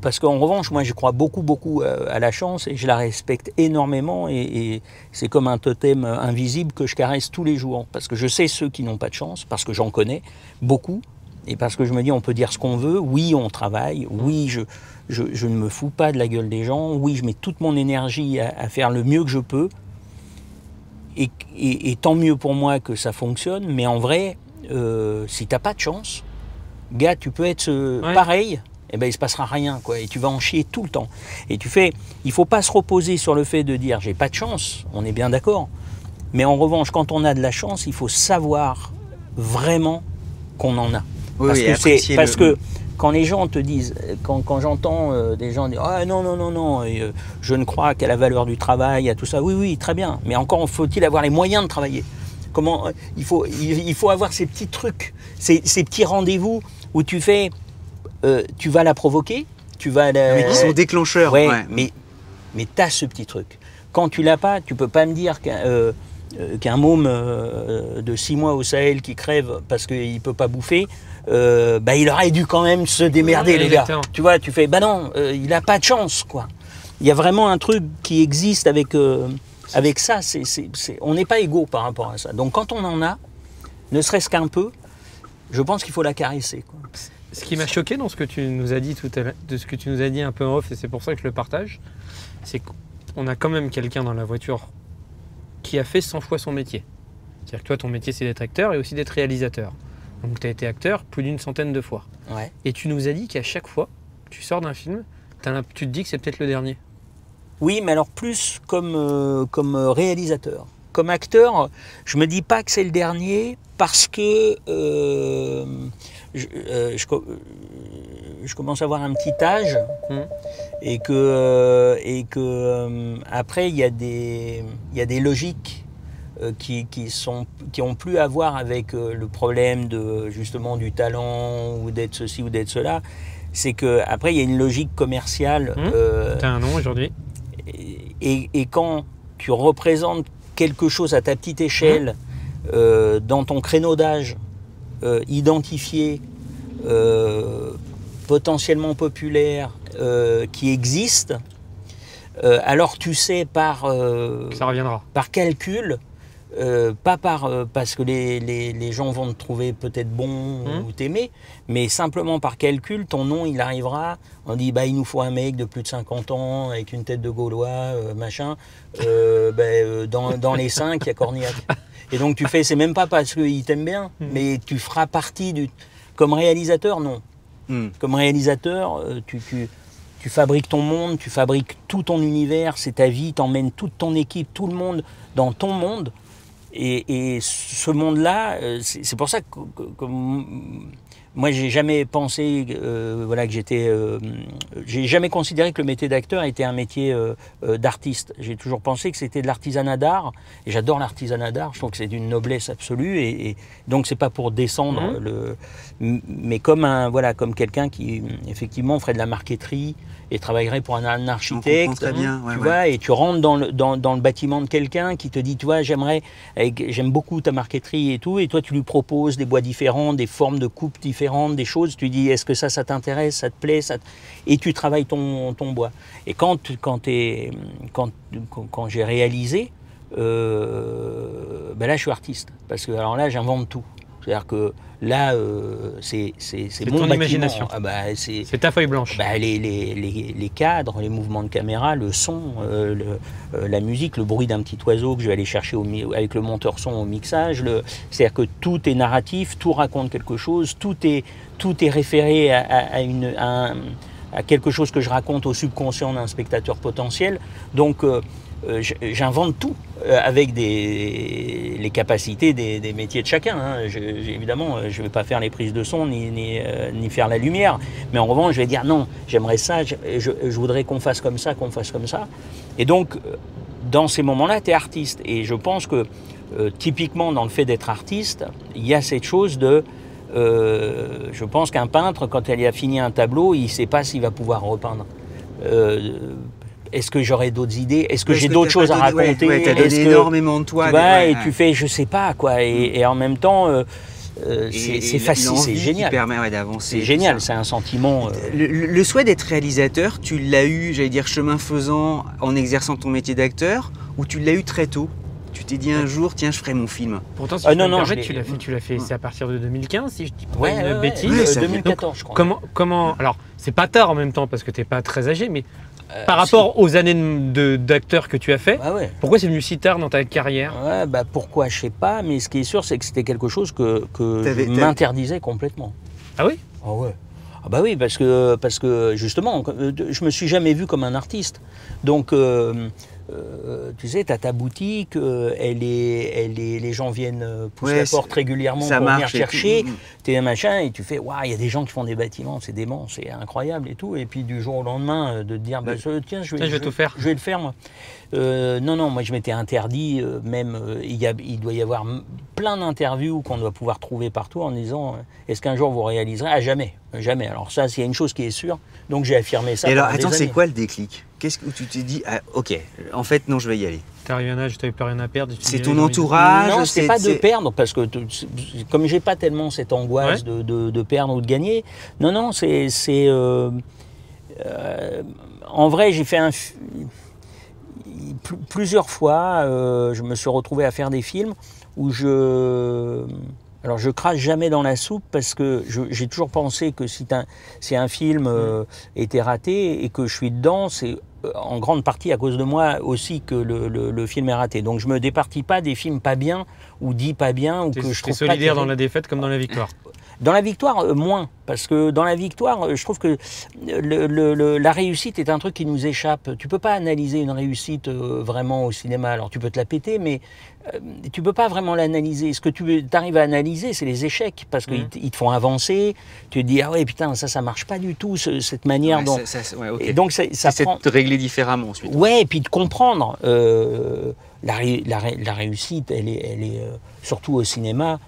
parce qu'en revanche, moi, je crois beaucoup à la chance, et je la respecte énormément, et c'est comme un totem invisible que je caresse tous les jours, parce que je sais ceux qui n'ont pas de chance, parce que j'en connais beaucoup, et parce que je me dis, on peut dire ce qu'on veut, oui, on travaille, oui, je ne me fous pas de la gueule des gens, oui, je mets toute mon énergie à faire le mieux que je peux, et tant mieux pour moi que ça fonctionne, mais en vrai, si t'as pas de chance, gars, tu peux être pareil, et ben il se passera rien, quoi, et tu vas en chier tout le temps. Et il faut pas se reposer sur le fait de dire j'ai pas de chance, on est bien d'accord. Mais en revanche, quand on a de la chance, il faut savoir vraiment qu'on en a. Oui, Parce que quand les gens te disent, quand j'entends des gens dire ah non, je ne crois qu'à la valeur du travail, à tout ça, oui, très bien, mais encore faut-il avoir les moyens de travailler. Comment il faut avoir ces petits trucs, ces petits rendez-vous où tu vas la provoquer, tu vas la... Mais qui sont déclencheurs. Ouais, ouais. mais t'as ce petit truc. Quand tu l'as pas, tu peux pas me dire qu'un môme de 6 mois au Sahel qui crève parce qu'il peut pas bouffer, il aurait dû quand même se démerder, les gars. Exactement. Tu vois, tu fais, non, il a pas de chance, quoi. Il y a vraiment un truc qui existe avec ça. On n'est pas égaux par rapport à ça. Donc quand on en a, ne serait-ce qu'un peu, je pense qu'il faut la caresser, quoi. Ce qui m'a choqué dans ce que tu nous as dit tout à l'heure, de ce que tu nous as dit un peu en off, et c'est pour ça que je le partage, c'est qu'on a quand même quelqu'un dans la voiture qui a fait 100 fois son métier. C'est-à-dire que toi, ton métier, c'est d'être acteur et aussi d'être réalisateur. Donc tu as été acteur plus d'une centaine de fois. Ouais. Et tu nous as dit qu'à chaque fois, tu sors d'un film, tu te dis que c'est peut-être le dernier. Oui, mais alors plus comme réalisateur. Comme acteur, je me dis pas que c'est le dernier parce que je commence à avoir un petit âge et que après il y a des logiques qui ont plus à voir avec le problème de justement du talent ou d'être ceci ou d'être cela. C'est que après il y a une logique commerciale. T'as un nom aujourd'hui. Et quand tu représentes quelque chose à ta petite échelle, dans ton créneau d'âge, identifié, potentiellement populaire, qui existe, alors tu sais Ça reviendra. par calcul, pas parce que les gens vont te trouver peut-être bon ou t'aimer, mais simplement par calcul, ton nom il arrivera, on dit il nous faut un mec de plus de 50 ans avec une tête de Gaulois, machin, dans les 5 il y a Cornillac. Et donc tu fais, c'est même pas parce qu'il t'aime bien, mais tu feras partie du... Comme réalisateur, non. Comme réalisateur, tu fabriques ton monde, tu fabriques tout ton univers, c'est ta vie, t'emmènes toute ton équipe, tout le monde dans ton monde. Et ce monde-là, c'est pour ça que moi, j'ai jamais pensé voilà, que j'étais... j'ai jamais considéré que le métier d'acteur était un métier d'artiste. J'ai toujours pensé que c'était de l'artisanat d'art. Et j'adore l'artisanat d'art. Je trouve que c'est d'une noblesse absolue. Et donc, c'est pas pour descendre, mais comme quelqu'un qui, effectivement, ferait de la marqueterie et travaillerait pour un architecte. Très bien, tu vois, et tu rentres dans le bâtiment de quelqu'un qui te dit, tu vois, j'aime beaucoup ta marqueterie et tout, et toi tu lui proposes des bois différents, des formes de coupe différentes, des choses, tu dis, est-ce que ça t'intéresse, ça te plaît, et tu travailles ton bois. Et quand j'ai réalisé, ben là je suis artiste, parce que alors là j'invente tout. C'est-à-dire que là, c'est mon ton imagination. Ah bah, c'est ta feuille blanche. Bah, les cadres, les mouvements de caméra, le son, la musique, le bruit d'un petit oiseau que je vais aller chercher avec le monteur son au mixage. C'est-à-dire que tout est narratif, tout raconte quelque chose, tout est référé à quelque chose que je raconte au subconscient d'un spectateur potentiel. Donc, j'invente tout avec les capacités des métiers de chacun. Hein. Évidemment, je ne vais pas faire les prises de son ni faire la lumière. Mais en revanche, je vais dire non, j'aimerais ça, je voudrais qu'on fasse comme ça, qu'on fasse comme ça. Et donc, dans ces moments-là, tu es artiste. Et je pense que, typiquement, dans le fait d'être artiste, il y a cette chose de... je pense qu'un peintre, quand il a fini un tableau, il ne sait pas s'il va pouvoir repeindre. Est-ce que j'aurais d'autres idées? Est-ce que j'ai d'autres choses à raconter? Ouais, t'as donné énormément de toi. Tu vois, et tu fais, je sais pas, quoi. Et en même temps, c'est facile, c'est génial. Permet d'avancer. C'est génial, c'est un sentiment. Le souhait d'être réalisateur, tu l'as eu, j'allais dire, chemin faisant, en exerçant ton métier d'acteur, ou tu l'as eu très tôt? Tu t'es dit un jour, tiens, je ferai mon film. Pourtant, si tu l'as fait, c'est à partir de 2015, si je dis pas une bêtise. 2014, je crois. Comment alors, c'est pas tard en même temps parce que t'es pas très âgé, mais par rapport aux années d'acteur que tu as fait, pourquoi c'est venu si tard dans ta carrière? Pourquoi, je sais pas, mais ce qui est sûr, c'est que c'était quelque chose que je m'interdisais complètement. Ah oui? Ah ouais. Ah bah oui, parce que justement, je me suis jamais vu comme un artiste. Donc, tu sais, tu as ta boutique, les gens viennent pousser la porte régulièrement pour venir chercher, tes machins, et tu fais, waouh, il y a des gens qui font des bâtiments, c'est dément, c'est incroyable et tout. Et puis du jour au lendemain, de te dire, tiens, je vais tout faire. Je vais le faire, moi. Non, moi je m'étais interdit, il doit y avoir plein d'interviews qu'on doit pouvoir trouver partout en disant, est-ce qu'un jour vous réaliserez? Ah, jamais, jamais. Alors ça, s'il y a une chose qui est sûre, donc j'ai affirmé ça. Et alors, attends, c'est quoi le déclic? Qu'est-ce que tu t'es dit? Ok, en fait, non, je vais y aller. T'es arrivé à un âge, tu n'avais plus rien à perdre. C'est ton entourage? Non, c'est pas de perdre, parce que comme j'ai pas tellement cette angoisse de perdre ou de gagner, non, c'est en vrai, j'ai fait plusieurs fois, je me suis retrouvé à faire des films où alors je crache jamais dans la soupe, parce que j'ai toujours pensé que si un film était raté et que je suis dedans, c'est en grande partie à cause de moi aussi que le film est raté. Donc je me départis pas des films pas bien ou dits pas bien ou que je trouve pas solidaire dans la défaite comme dans la victoire. Dans la victoire, moins. Parce que dans la victoire, je trouve que la réussite est un truc qui nous échappe. Tu peux pas analyser une réussite vraiment au cinéma. Alors tu peux te la péter, mais tu peux pas vraiment l'analyser. Ce que tu arrives à analyser, c'est les échecs. Parce qu'ils te font avancer. Tu te dis, ah ouais, putain, ça marche pas du tout, cette manière dont... Et donc ça prend... C'est de régler différemment ensuite. Ouais, et puis de comprendre. La réussite, elle est surtout au cinéma...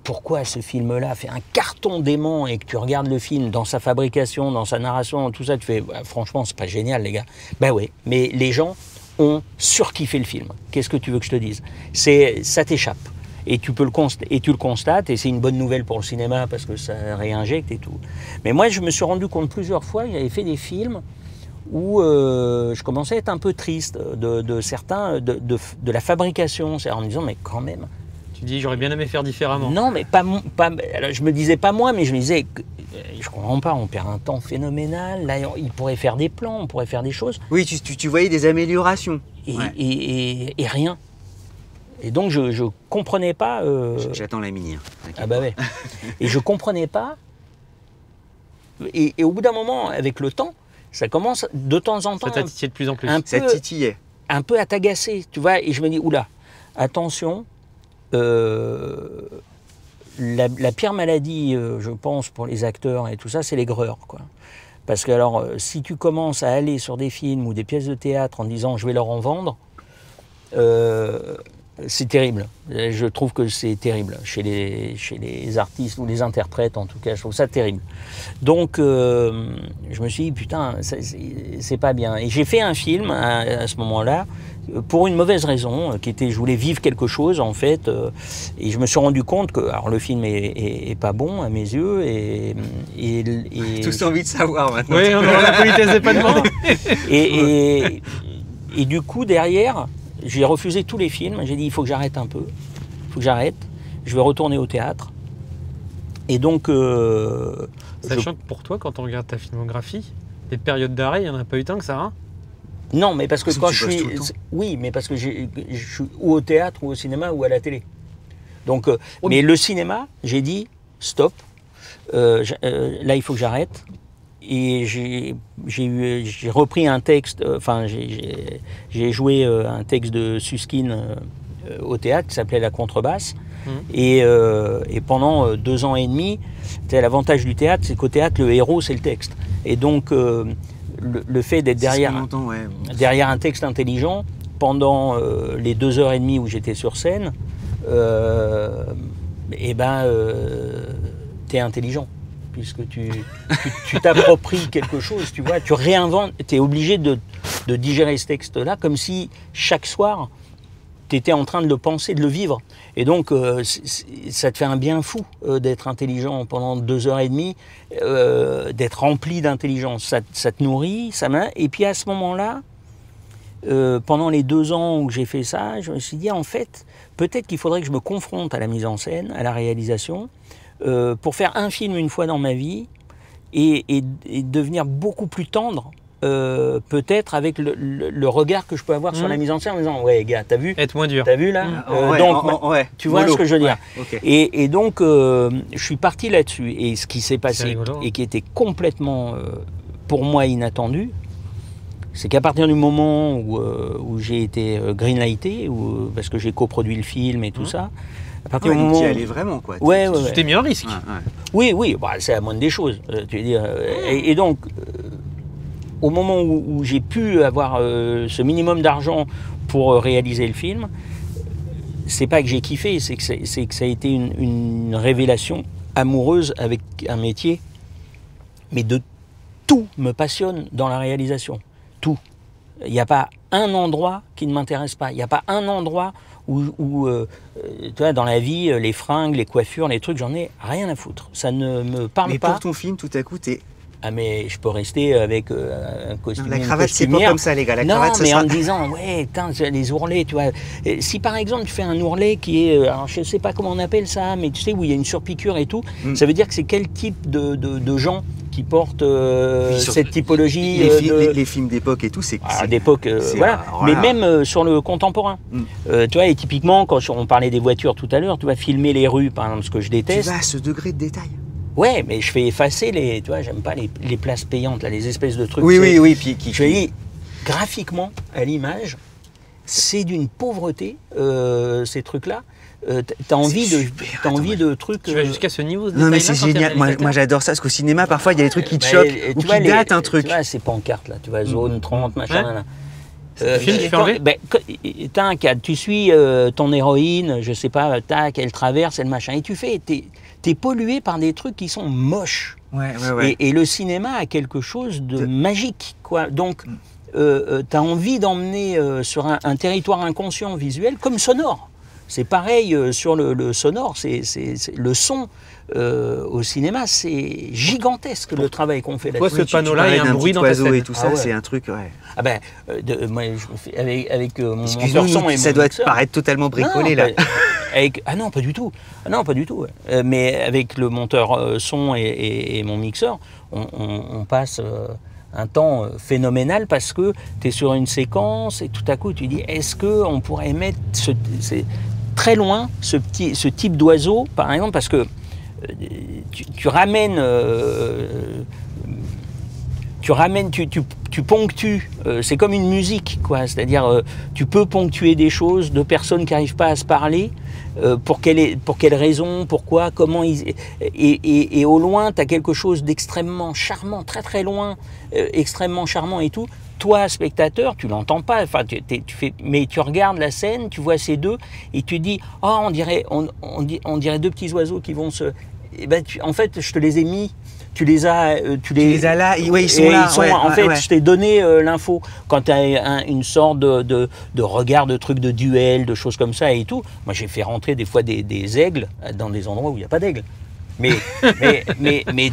pourquoi ce film-là fait un carton dément, et que tu regardes le film dans sa fabrication, dans sa narration, tout ça, tu fais franchement, c'est pas génial, les gars. Ben oui, mais les gens ont surkiffé le film. Qu'est-ce que tu veux que je te dise? Ça t'échappe. Et tu le constates, et c'est une bonne nouvelle pour le cinéma parce que ça réinjecte et tout. Mais moi, je me suis rendu compte plusieurs fois, j'avais fait des films où je commençais à être un peu triste de certains, de la fabrication, c'est-à-dire en me disant, mais quand même. Tu dis, j'aurais bien aimé faire différemment. Non, mais pas alors, je me disais pas moi, mais je me disais, je comprends pas, on perd un temps phénoménal. Là, il pourrait faire des plans, on pourrait faire des choses. Oui, tu voyais des améliorations. Et rien. Et donc, je comprenais pas... J'attends la minière. Ah bah ouais. Et je comprenais pas. Et au bout d'un moment, avec le temps, ça commence de temps en temps... Ça t'a titillé de plus en plus. Ça titillait. un peu à t'agacer, tu vois, et je me dis, oula, attention, la pire maladie, je pense, pour les acteurs et tout ça, c'est l'aigreur, quoi. Parce que alors, si tu commences à aller sur des films ou des pièces de théâtre en disant je vais leur en vendre, c'est terrible. Je trouve que c'est terrible chez les artistes ou les interprètes, en tout cas, je trouve ça terrible. Donc, je me suis dit putain, c'est pas bien. Et j'ai fait un film à ce moment-là pour une mauvaise raison, qui était je voulais vivre quelque chose en fait, et je me suis rendu compte que alors le film est pas bon à mes yeux et tous envie de savoir maintenant. Oui, on aura la politesse des pas de vendre. et du coup derrière j'ai refusé tous les films, j'ai dit il faut que j'arrête un peu, il faut que j'arrête, je vais retourner au théâtre. Et donc Sachant que pour toi, quand on regarde ta filmographie, les périodes d'arrêt, il n'y en a pas eu tant que ça, hein? Non, mais parce que quand je suis... tout le temps. Oui, mais parce que je suis ou au théâtre, ou au cinéma, ou à la télé. Donc, mais le cinéma, j'ai dit, stop, là il faut que j'arrête. Et j'ai repris un texte, enfin j'ai joué un texte de Susskind au théâtre qui s'appelait La Contrebasse. Et pendant 2 ans et demi, l'avantage du théâtre, c'est qu'au théâtre, le héros, c'est le texte. Et donc, le fait d'être derrière un texte intelligent, pendant les 2 heures et demie où j'étais sur scène, t'es intelligent. Puisque tu t'appropries quelque chose, tu vois, tu réinventes, tu es obligé de digérer ce texte-là comme si chaque soir, tu étais en train de le penser, de le vivre. Et donc, ça te fait un bien fou d'être intelligent pendant 2 heures et demie, d'être rempli d'intelligence. Ça te nourrit, ça main. Et puis à ce moment-là, pendant les 2 ans où j'ai fait ça, je me suis dit, en fait, peut-être qu'il faudrait que je me confronte à la mise en scène, à la réalisation, pour faire un film une fois dans ma vie et devenir beaucoup plus tendre, peut-être avec le regard que je peux avoir sur la mise en scène en disant ouais gars, t'as vu, Être moins dur. t'as vu là, tu vois ce que je veux dire. Okay. Et donc je suis parti là-dessus et ce qui s'est passé et qui était complètement pour moi inattendu, c'est qu'à partir du moment où j'ai été greenlighté, parce que j'ai coproduit le film et tout ça. À partir du moment où tu y allais vraiment, quoi. Tu t'es mis en risque. Oui, bah, c'est la moindre des choses. Tu veux dire. Et donc, au moment où j'ai pu avoir ce minimum d'argent pour réaliser le film, c'est pas que j'ai kiffé, c'est que ça a été une révélation amoureuse avec un métier, mais de tout me passionne dans la réalisation. Tout. Il n'y a pas un endroit qui ne m'intéresse pas. Il n'y a pas un endroit où tu vois, dans la vie, les fringues, les coiffures, les trucs, j'en ai rien à foutre. Ça ne me parle pas. Mais pour ton film, tout à coup, t'es... Ah mais je peux rester avec un costume. La cravate, c'est pas comme ça, les gars. La cravate, mais en me disant, ouais, putain, les ourlets, tu vois. Si par exemple, tu fais un ourlet qui est, alors je sais pas comment on appelle ça, mais tu sais, où il y a une surpiqûre et tout, ça veut dire que c'est quel type de gens qui portent cette typologie. Les films d'époque et tout, c'est... d'époque, voilà. Mais même sur le contemporain. Tu vois, et typiquement, quand on parlait des voitures tout à l'heure, tu vas filmer les rues, par exemple, ce que je déteste. Tu vas à ce degré de détail. Ouais, mais je fais effacer tu vois, j'aime pas les places payantes, là, les espèces de trucs. Oui, puis je dis, graphiquement, à l'image, c'est d'une pauvreté, ces trucs-là. T'as envie de trucs. Tu vas jusqu'à ce niveau de détail. Non, mais c'est génial. Moi, j'adore ça, parce qu'au cinéma, parfois, il y a des trucs qui te choquent ou qui datent un truc. Tu vois, ces pancartes, là, tu vois, zone 30, machin, là. Le film, tu fais enlever ? T'as un cadre, tu suis ton héroïne, je sais pas, tac, elle traverse, elle machin, et tu fais, t'es pollué par des trucs qui sont moches. Ouais. Et le cinéma a quelque chose de magique, quoi. Donc, t'as envie d'emmener sur un territoire inconscient visuel comme sonore. C'est pareil sur le sonore, c'est le son. Au cinéma, c'est gigantesque le travail qu'on fait là-dessus. Toi, ce panneau-là, il y a un bruit dans ta scène. Et tout ça, c'est un truc, ouais. Ah ben, moi, avec mon monteur son et ça doit paraître totalement bricolé, là. Ah non, pas du tout. Mais avec le monteur son et mon mixeur, on passe un temps phénoménal parce que tu es sur une séquence et tout à coup, tu dis, est-ce qu'on pourrait mettre très loin ce type d'oiseau, par exemple, parce que tu ramènes tu ramènes, tu ponctues, c'est comme une musique, quoi. C'est-à-dire, tu peux ponctuer des choses de personnes qui n'arrivent pas à se parler, pour quelle raison, pourquoi, comment et au loin, tu as quelque chose d'extrêmement charmant, très très loin, extrêmement charmant et tout. Toi, spectateur, tu l'entends pas, enfin, mais tu regardes la scène, tu vois ces deux, et tu dis, oh, on dirait deux petits oiseaux qui vont se... Et ben, en fait, je te les ai mis. Tu les as là, ouais, ils sont là. En fait, je t'ai donné l'info. Quand tu as une sorte de regard, de trucs de duel, de choses comme ça et tout. Moi, j'ai fait rentrer des fois des aigles dans des endroits où il n'y a pas d'aigles. Mais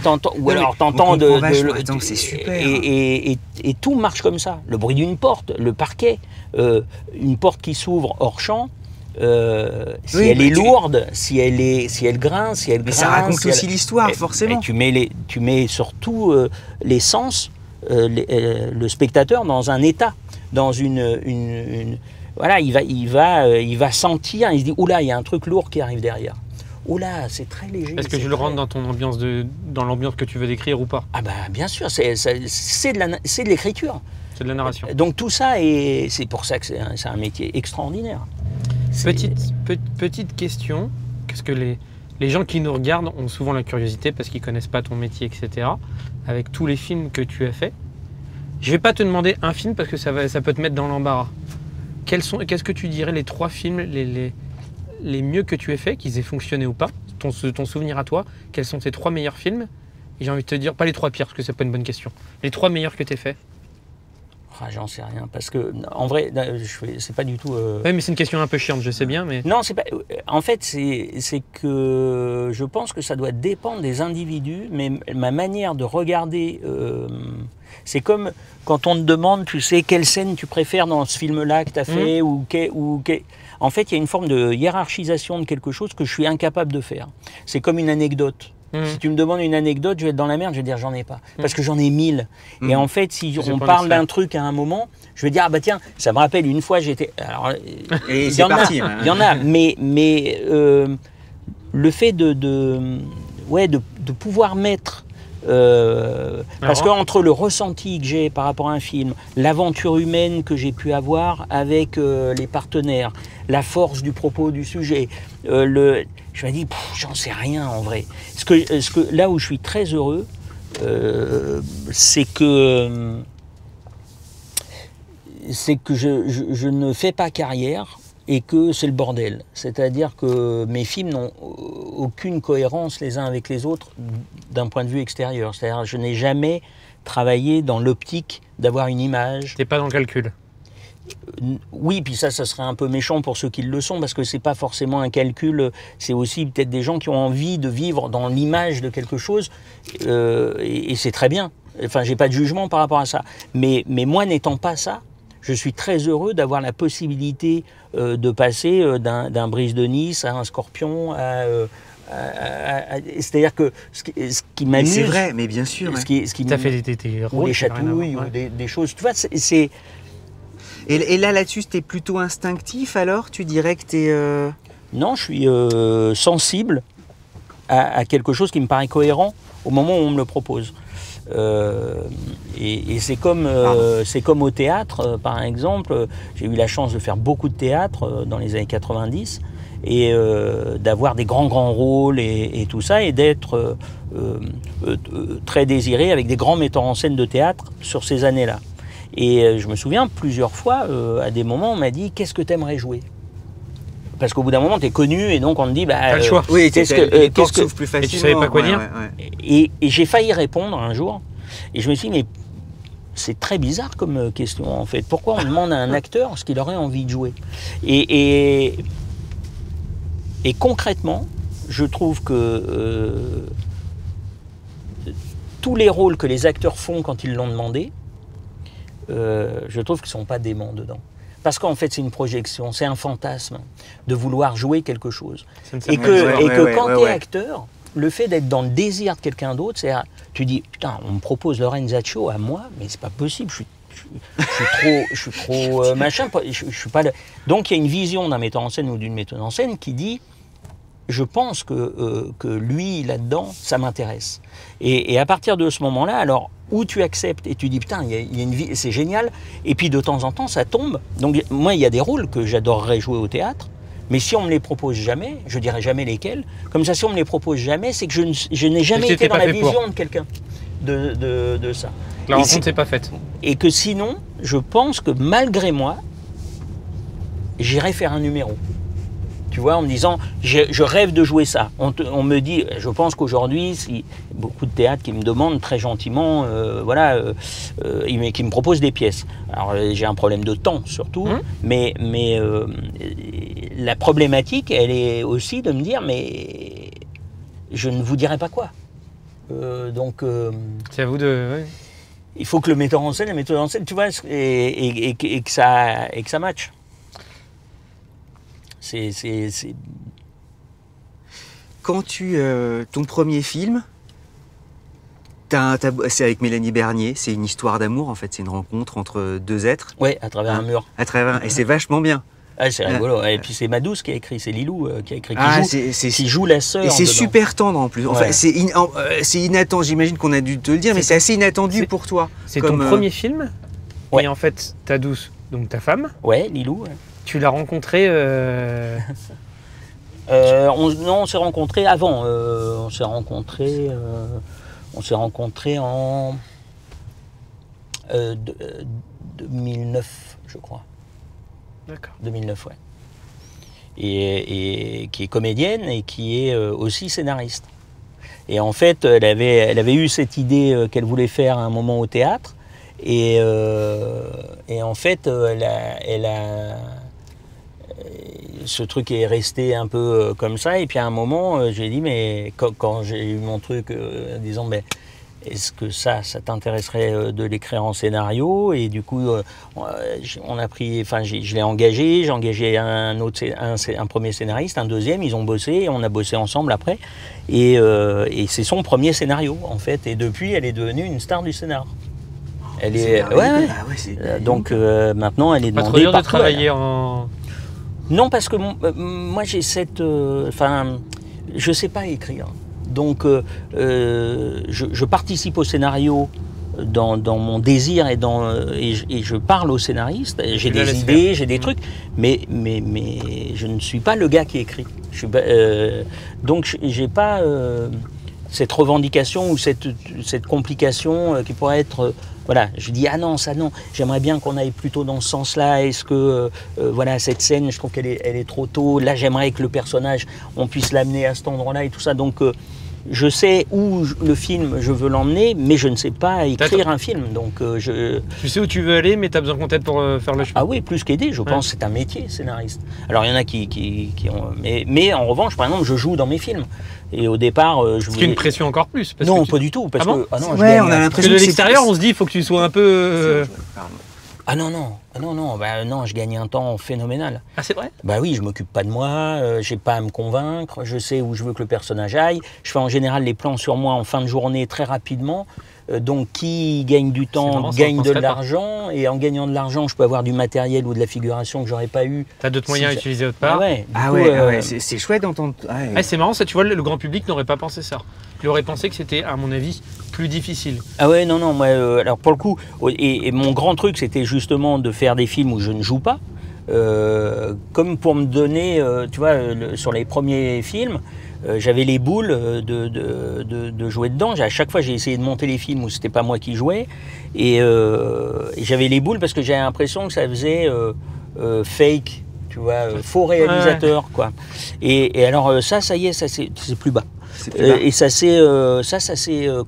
t'entends, ou alors t'entends Attends, c'est super. Et tout marche comme ça. Le bruit d'une porte, le parquet, une porte qui s'ouvre hors champ. Si elle est lourde, si elle grince, Mais ça raconte aussi l'histoire, forcément. Tu mets surtout les sens, le spectateur dans un état, dans voilà, il va sentir, il se dit oula, il y a un truc lourd qui arrive derrière. Oula, c'est très léger. Est-ce que je le rentre dans ton ambiance dans l'ambiance que tu veux décrire ou pas? Ah bah bien sûr, c'est de l'écriture. C'est de la narration. Donc tout ça, c'est pour ça que c'est un métier extraordinaire. Petite question, qu'est-ce que les gens qui nous regardent ont souvent la curiosité parce qu'ils ne connaissent pas ton métier, etc. Avec tous les films que tu as faits, je ne vais pas te demander un film parce que ça peut te mettre dans l'embarras. Qu'est-ce que tu dirais les 3 films les mieux que tu aies faits, qu'ils aient fonctionné ou pas, ton souvenir à toi, quels sont tes 3 meilleurs films? Et j'ai envie de te dire, pas les 3 pires parce que c'est pas une bonne question, les 3 meilleurs que tu aies faits. Ah, j'en sais rien, parce que, en vrai, c'est pas du tout... Oui, mais c'est une question un peu chiante, je sais bien, mais... Non, c'est pas... En fait, c'est que je pense que ça doit dépendre des individus, mais ma manière de regarder... c'est comme quand on te demande, tu sais, quelle scène tu préfères dans ce film-là que tu as fait, En fait, il y a une forme de hiérarchisation de quelque chose que je suis incapable de faire. C'est comme une anecdote. Si tu me demandes une anecdote, je vais être dans la merde, je vais dire j'en ai pas. Parce que j'en ai 1000. Et en fait, si on parle d'un truc à un moment, je vais dire, ah bah tiens, ça me rappelle une fois j'étais... Alors, et c'est parti. Il y en a, mais le fait de pouvoir mettre... parce que entre le ressenti que j'ai par rapport à un film, l'aventure humaine que j'ai pu avoir avec les partenaires, la force du propos du sujet, je me dis, j'en sais rien en vrai. Là où je suis très heureux, c'est que je ne fais pas carrière et que c'est le bordel. C'est-à-dire que mes films n'ont aucune cohérence les uns avec les autres d'un point de vue extérieur. C'est-à-dire que je n'ai jamais travaillé dans l'optique d'avoir une image. T'es pas dans le calcul. Oui, puis ça serait un peu méchant pour ceux qui le sont, parce que c'est pas forcément un calcul, c'est aussi peut-être des gens qui ont envie de vivre dans l'image de quelque chose, et c'est très bien. Enfin, j'ai pas de jugement par rapport à ça. Mais moi, n'étant pas ça, je suis très heureux d'avoir la possibilité de passer d'un Brise de Nice à un Scorpion, c'est-à-dire que ce qui m'amuse... C'est vrai, mais bien sûr. T'as fait des ou des chatouilles, ou des choses... Tu vois, c'est... Et là-dessus, t'es plutôt instinctif alors? Tu dirais que t'es... Non, je suis sensible à quelque chose qui me paraît cohérent au moment où on me le propose. Et c'est comme au théâtre, par exemple. J'ai eu la chance de faire beaucoup de théâtre dans les années 90 et d'avoir des grands rôles et tout ça, et d'être très désiré avec des grands metteurs en scène de théâtre sur ces années-là. Et je me souviens plusieurs fois, à des moments, on m'a dit « Qu'est-ce que tu aimerais jouer ?» Parce qu'au bout d'un moment, tu es connu et donc on te dit... T'as le choix. Oui, qu'est-ce que plus facilement. Et tu savais pas quoi dire. Et j'ai failli répondre un jour. Et je me suis dit, mais c'est très bizarre comme question en fait. Pourquoi on demande à un acteur ce qu'il aurait envie de jouer? Et concrètement, je trouve que tous les rôles que les acteurs font quand ils l'ont demandé, je trouve qu'ils ne sont pas déments dedans. Parce qu'en fait, c'est une projection, c'est un fantasme de vouloir jouer quelque chose. Et que quand tu es acteur, le fait d'être dans le désir de quelqu'un d'autre, c'est tu dis, putain, on me propose Lorenzaccio à moi, mais c'est pas possible, je suis trop machin, je suis pas... Donc il y a une vision d'un metteur en scène ou d'une metteuse en scène qui dit, je pense que lui, là-dedans, ça m'intéresse. Et à partir de ce moment-là, alors, où tu acceptes et tu dis putain, il y a une vie, c'est génial. Et puis de temps en temps, ça tombe. Donc moi, il y a des rôles que j'adorerais jouer au théâtre. Mais si on me les propose jamais, je dirais jamais lesquels. Comme ça, si on me les propose jamais, c'est que je n'ai jamais été dans la vision de quelqu'un de ça. La rencontre c'est pas faite. Et que sinon, je pense que malgré moi, j'irai faire un numéro. Tu vois, en me disant, je rêve de jouer ça. On me dit, je pense qu'aujourd'hui, si beaucoup de théâtres qui me demandent très gentiment, qui me proposent des pièces. Alors, j'ai un problème de temps surtout, mais la problématique, elle est aussi de me dire, mais je ne vous dirai pas quoi. C'est à vous de... Ouais. Il faut que le metteur en scène, la metteuse en scène, tu vois, et que ça matche. Quand ton premier film, c'est avec Mélanie Bernier, c'est une histoire d'amour en fait, c'est une rencontre entre deux êtres. Ouais, à travers un mur. Et c'est vachement bien. Ah, c'est rigolo. Et puis c'est Madouce qui a écrit, c'est Lilou qui a écrit, qui joue la sœur. Et c'est dedans. super tendre en plus. Enfin, Ouais. c'est inattendu, j'imagine qu'on a dû te le dire, mais c'est assez inattendu pour toi. C'est ton premier film. Ouais. Et en fait, ta douce, donc ta femme. Ouais, Lilou. Ouais. Tu l'as rencontrée. On s'est rencontrés avant. On s'est rencontrés en 2009, je crois. D'accord. 2009, ouais. Et qui est comédienne et qui est aussi scénariste. Et en fait, elle avait eu cette idée qu'elle voulait faire à un moment au théâtre. Et en fait, ce truc est resté un peu comme ça. Et puis à un moment, j'ai dit, mais quand j'ai eu mon truc, disant, mais est-ce que ça t'intéresserait de l'écrire en scénario? Et du coup, on a pris, enfin, je l'ai engagé, j'ai engagé un premier scénariste, un deuxième, ils ont bossé, et on a bossé ensemble après. Et c'est son premier scénario, en fait. Et depuis, elle est devenue une star du scénar. Elle est, donc maintenant, elle est demandée. Pas trop dur de partout, travailler en. Non, parce que moi j'ai cette, je sais pas écrire. Donc je participe au scénario dans mon désir et je parle au scénariste. J'ai des idées, j'ai des trucs, mais je ne suis pas le gars qui écrit. Donc j'ai pas cette revendication ou cette complication qui pourrait être. Voilà, je dis ah non, ça non, j'aimerais bien qu'on aille plutôt dans ce sens-là, est-ce que voilà, cette scène, je trouve qu'elle est trop tôt, là j'aimerais que le personnage, on puisse l'amener à cet endroit-là et tout ça, donc je sais où le film je veux l'emmener, mais je ne sais pas écrire un film, donc Tu sais où tu veux aller, mais tu as besoin qu'on t'aide pour faire le chemin. Ah oui, plus qu'aider, je pense que c'est un métier, scénariste. Alors il y en a qui ont... Mais en revanche, par exemple, je joue dans mes films. Et au départ, je voulais... C'est une pression encore plus. Parce non, que pas du tout. Parce bon que, non, ouais, on a l'impression parce que de l'extérieur, on se dit, il faut que tu sois un peu... Ah non, non, je gagne un temps phénoménal. Ah, c'est vrai? Bah oui, je m'occupe pas de moi, j'ai pas à me convaincre, je sais où je veux que le personnage aille. Je fais en général les plans sur moi en fin de journée très rapidement. Donc qui gagne du temps gagne de l'argent, et en gagnant de l'argent, je peux avoir du matériel ou de la figuration que j'aurais pas eu. Tu as d'autres moyens à utiliser autre part. C'est chouette d'entendre. C'est marrant, ça, tu vois, le grand public n'aurait pas pensé ça. Il aurait pensé que c'était, à mon avis, plus difficile. Ah ouais, non, moi, alors pour le coup, et mon grand truc, c'était justement de faire des films où je ne joue pas, comme pour me donner, tu vois, sur les premiers films, j'avais les boules de jouer dedans. À chaque fois, j'ai essayé de monter les films où c'était pas moi qui jouais, et j'avais les boules parce que j'avais l'impression que ça faisait fake, tu vois, faux réalisateur, quoi. Et alors ça y est, ça c'est plus bas. Et ça c'est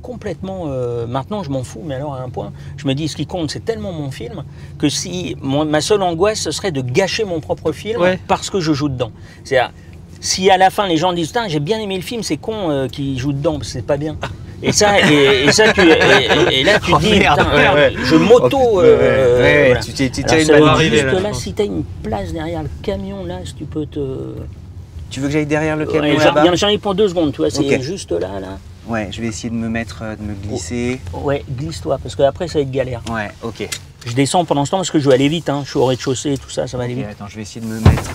complètement. Maintenant, je m'en fous, mais alors à un point, je me dis, ce qui compte, c'est tellement mon film que si ma seule angoisse, ce serait de gâcher mon propre film parce que je joue dedans. C'est-à-dire, si à la fin les gens disent, putain, j'ai bien aimé le film, c'est con qu'il joue dedans, parce que c'est pas bien. Et là, tu te dis, putain, je m'auto. Voilà. Tu tires une balle balle. arriver. Juste là, si t'as une place derrière le camion, là, si tu peux te. Tu veux que j'aille derrière le camion là-bas? J'en ai pour 2 secondes, tu vois, c'est juste là. Ouais, je vais essayer de me glisser. Ouais, glisse-toi, parce qu'après ça va être galère. Ouais, ok. Je descends pendant ce temps parce que je vais aller vite, hein. Je suis au rez-de-chaussée, tout ça, ça va aller vite. Attends, je vais essayer de me mettre...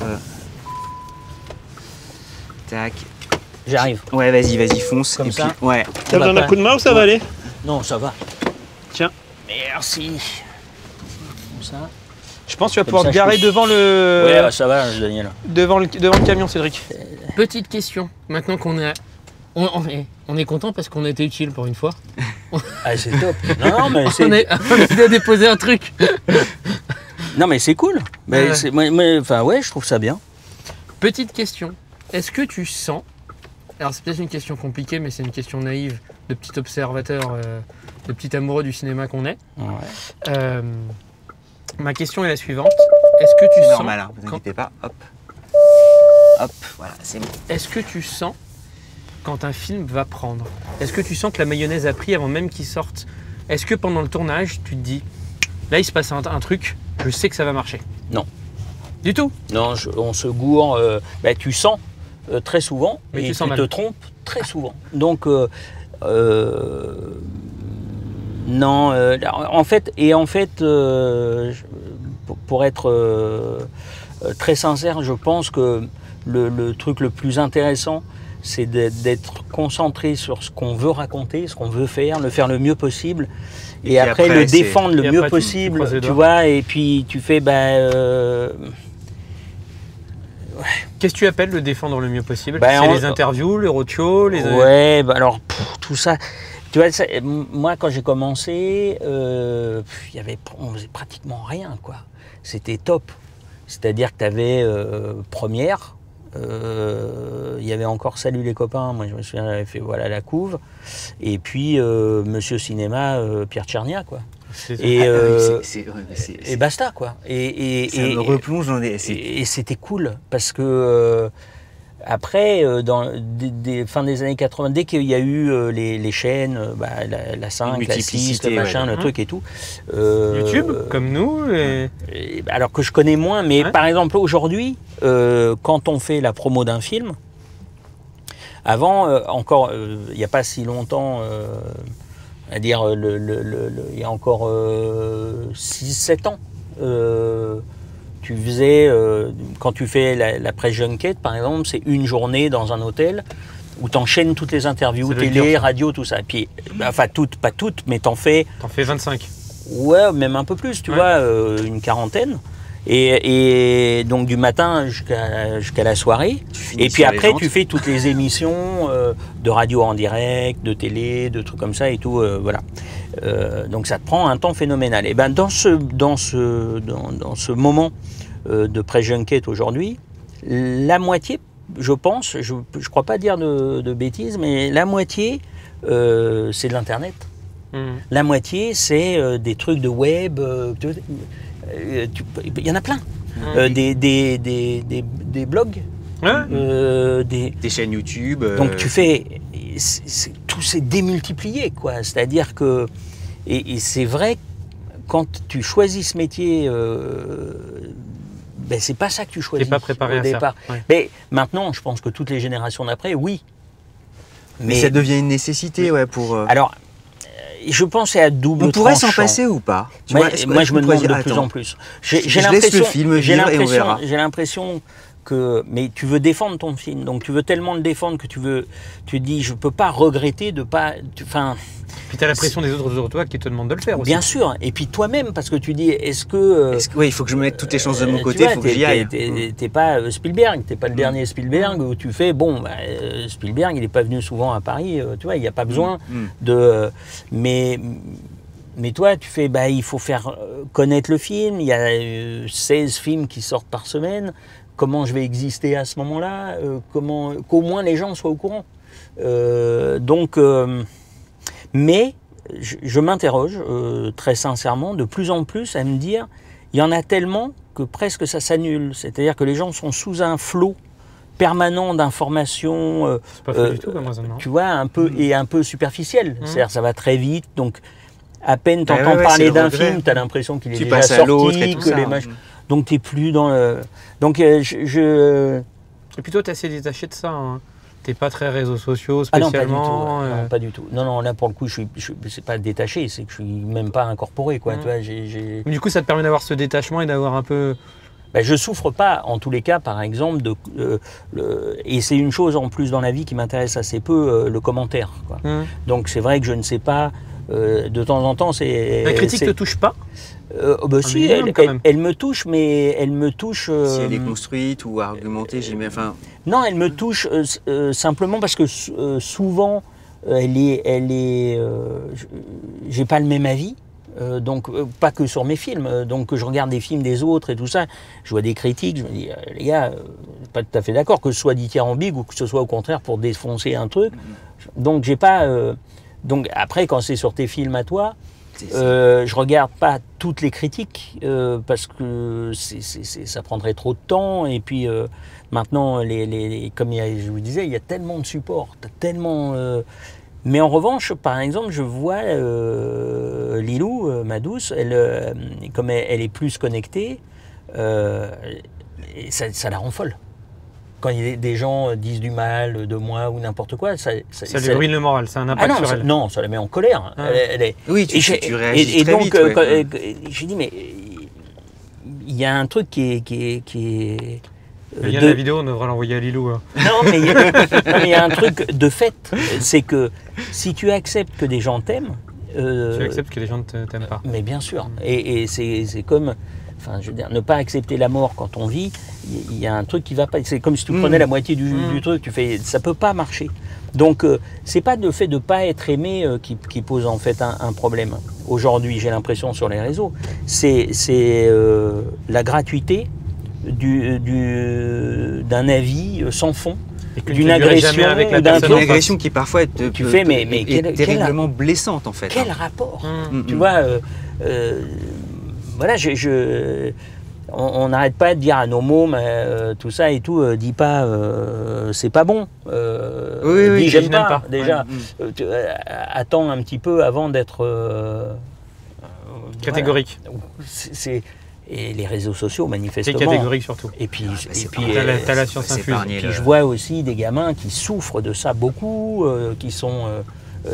Tac. J'arrive. Ouais, vas-y, fonce. Comme ça. Ouais. T'as besoin d'un coup de main ou ça va aller? Non, ça va. Tiens. Merci. Comme ça. Je pense que tu vas Comme pouvoir ça, te garer je peux- devant le... Ouais, ça va, Daniel. devant le camion, Cédric. Petite question, maintenant qu'on est... On est content parce qu'on a été utile pour une fois. Ah, c'est top. Non, mais c'est... On a déposé un truc. Non, mais c'est cool. Mais Ouais. c'est... Enfin, ouais, je trouve ça bien. Petite question, est-ce que tu sens... Alors c'est peut-être une question compliquée, mais c'est une question naïve de petit observateur, de petit amoureux du cinéma qu'on est. Ouais. Ma question est la suivante. Est-ce que tu C'est sens... normal, hein, vous quand- inquiétez pas. Hop. Hop, voilà, c'est bon. Est-ce que tu sens quand un film va prendre? Est-ce que tu sens que la mayonnaise a pris avant même qu'il sorte? Est-ce que pendant le tournage, tu te dis, là il se passe un truc, je sais que ça va marcher? Non. Du tout? Non, on se gourre. Tu sens très souvent Mais et tu tu sens te mal. trompes très souvent. Donc, non. En fait, pour être très sincère, je pense que le truc le plus intéressant, c'est d'être concentré sur ce qu'on veut raconter, ce qu'on veut faire, le faire le mieux possible. Et puis après, après, le c'est- défendre le et mieux après, tu possible, croises les tu doigts. vois, et puis tu fais, Qu'est-ce que tu appelles le défendre le mieux possible? Ben, C'est on- les interviews, les roadshows, les... ouais, alors, tout ça, tu vois, moi, quand j'ai commencé, on faisait pratiquement rien, quoi. C'était top. C'est-à-dire que tu avais première, il y avait encore Salut les copains, moi je me souviens, j'avais fait Voilà la couve, et puis Monsieur Cinéma, Pierre Tchernia, quoi. Et, et basta, quoi. ça me replonge dans des... Et c'était cool, parce que après, dans fin des années 80, dès qu'il y a eu les chaînes, la 5, la 6, multiplicité, le machin, ouais. le truc et tout. YouTube, comme nous. Alors que je connais moins, mais Ouais. par exemple aujourd'hui, quand on fait la promo d'un film, avant, encore, il n'y a pas si longtemps, à dire, il y a encore 6-7 ans, tu faisais, quand tu fais la presse junket, par exemple, c'est une journée dans un hôtel où tu enchaînes toutes les interviews, Ça doit être télé, dur, ça. radio, tout ça. Et puis, enfin, pas toutes, mais t'en fais, T'en fais 25. ouais, même un peu plus, tu Ouais. vois, une quarantaine. Et donc du matin jusqu'à la soirée. finis Et puis sur les après, jantes. tu fais toutes les émissions de radio en direct, de télé, de trucs comme ça et tout. Voilà. Donc ça te prend un temps phénoménal. Et ben dans ce moment de pré-junket aujourd'hui, la moitié, je pense, je crois pas dire de bêtises, mais la moitié, c'est de l'internet. La moitié, c'est des trucs de web. Il y en a plein. Des blogs. Ouais. Des chaînes YouTube. Donc tu fais. Tout s'est démultiplié, quoi. C'est-à-dire que. Et c'est vrai, quand tu choisis ce métier. C'est pas ça que tu choisis. T'es pas préparé au à ça. départ. Ouais. Mais maintenant, je pense que toutes les générations d'après, oui. Mais ça devient une nécessité, ouais, pour... Alors, je pense que c'est à double on pourrait s'en tranchant. passer ou pas? Tu Moi, vois, est-ce que- moi, est-ce je me qu'on pourrait demande de dire, plus attends, en plus. je laisse le film venir et on verra. J'ai l'impression que, mais tu veux défendre ton film, donc tu veux tellement le défendre que tu te dis, je peux pas regretter de pas, enfin. Puis t'as la pression des autres autour de toi qui te demandent de le faire aussi. Bien sûr, et puis toi-même, parce que tu dis, est-ce que. ouais, il faut que je me mette toutes les chances de mon tu côté, il vois, faut que j'y aille. T'es pas Spielberg, t'es pas le dernier Spielberg où tu fais, Spielberg, il est pas venu souvent à Paris, tu vois, il n'y a pas besoin de. Mais toi, tu fais, il faut faire connaître le film. Il y a 16 films qui sortent par semaine. Comment je vais exister à ce moment-là? Qu'au moins les gens soient au courant. Mais je m'interroge très sincèrement, de plus en plus, à me dire, il y en a tellement que presque ça s'annule. C'est-à-dire que les gens sont sous un flot permanent d'informations. C'est pas fait du tout comme raisonnement. Tu vois, un peu superficiel. C'est-à-dire, ça va très vite, donc. À peine t'entends ouais, parler c'est le d'un regret. film, t'as l'impression qu'il est Tu déjà passes à l'autre et sorti, tout que ça. les machins. Donc t'es plus dans le. Donc je. Et puis toi, t'es assez détaché de ça. Hein. T'es pas très réseaux sociaux Ah non, pas du tout. spécialement. Non, pas du tout. Non, là pour le coup, c'est pas détaché, c'est que je suis même pas incorporé, quoi. Tu vois, Du coup, ça te permet d'avoir ce détachement et d'avoir un peu. Je souffre pas, en tous les cas, par exemple, et c'est une chose en plus dans la vie qui m'intéresse assez peu, le commentaire, quoi. Donc c'est vrai que je ne sais pas De temps en temps, c'est... La critique te touche pas? Bah si, minimum, quand même. elle me touche, mais elle me touche... Si elle est construite ou argumentée, enfin... Non, elle me touche simplement parce que souvent, j'ai pas le même avis. Donc pas que sur mes films, donc je regarde des films des autres et tout ça, je vois des critiques, je me dis les gars, pas tout à fait d'accord que ce soit dithyrambique ou que ce soit au contraire pour défoncer un truc. Donc j'ai pas donc après quand c'est sur tes films à toi, je regarde pas toutes les critiques parce que ça prendrait trop de temps et puis maintenant comme je vous disais, il y a tellement de supports, tellement mais en revanche, par exemple, je vois Lilou, ma douce, comme elle est plus connectée, ça la rend folle. Quand des gens disent du mal de moi ou n'importe quoi, ça lui ruine le moral, ça a un impact sur elle. Non, ça la met en colère. Ah. Oui, tu réagis et très donc, vite. Ouais. j'ai dit, mais il y a un truc qui est Le lien de la vidéo, on devrait l'envoyer à Lilou. Hein. Non, mais il y a un truc de fait, c'est que si tu acceptes que des gens t'aiment... tu acceptes que les gens ne t'aiment pas. Mais bien sûr. Et c'est comme... Enfin, je veux dire, ne pas accepter la mort quand on vit, il y a un truc qui va pas... C'est comme si tu prenais la moitié du truc, ça peut pas marcher. Donc, c'est pas le fait de pas être aimé qui pose en fait un problème. Aujourd'hui, j'ai l'impression sur les réseaux, c'est la gratuité d'un avis sans fond, d'une agression, d'une agression qui parfois est terriblement blessante en fait. Quel rapport Tu vois, voilà, on n'arrête pas de dire à nos mômes tout ça et tout, dis pas c'est pas bon, dis j'aime pas. Déjà, attends un petit peu avant d'être catégorique. Voilà. Et les réseaux sociaux, manifestement. C'est catégorique surtout. Et puis, t'as la science infuse. Et puis je vois aussi des gamins qui souffrent de ça beaucoup, qui sont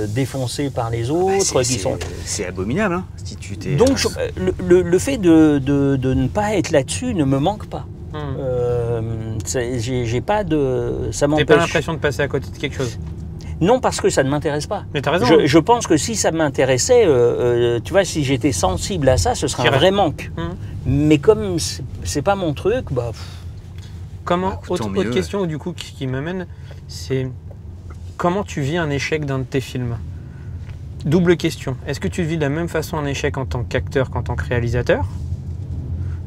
défoncés par les autres. C'est abominable. Hein, si tu t'es... Donc le fait de ne pas être là-dessus ne me manque pas. J'ai pas de... Ça m'empêche. T'as pas l'impression de passer à côté de quelque chose? Non, parce que ça ne m'intéresse pas. Mais t'as raison. Je pense que si ça m'intéressait, tu vois, si j'étais sensible à ça, ce serait un vrai manque. Mais comme c'est pas mon truc, bah... Comment, autre question du coup qui m'amène, c'est comment tu vis un échec d'un de tes films? Double question. Est-ce que tu vis de la même façon un échec en tant qu'acteur qu'en tant que réalisateur?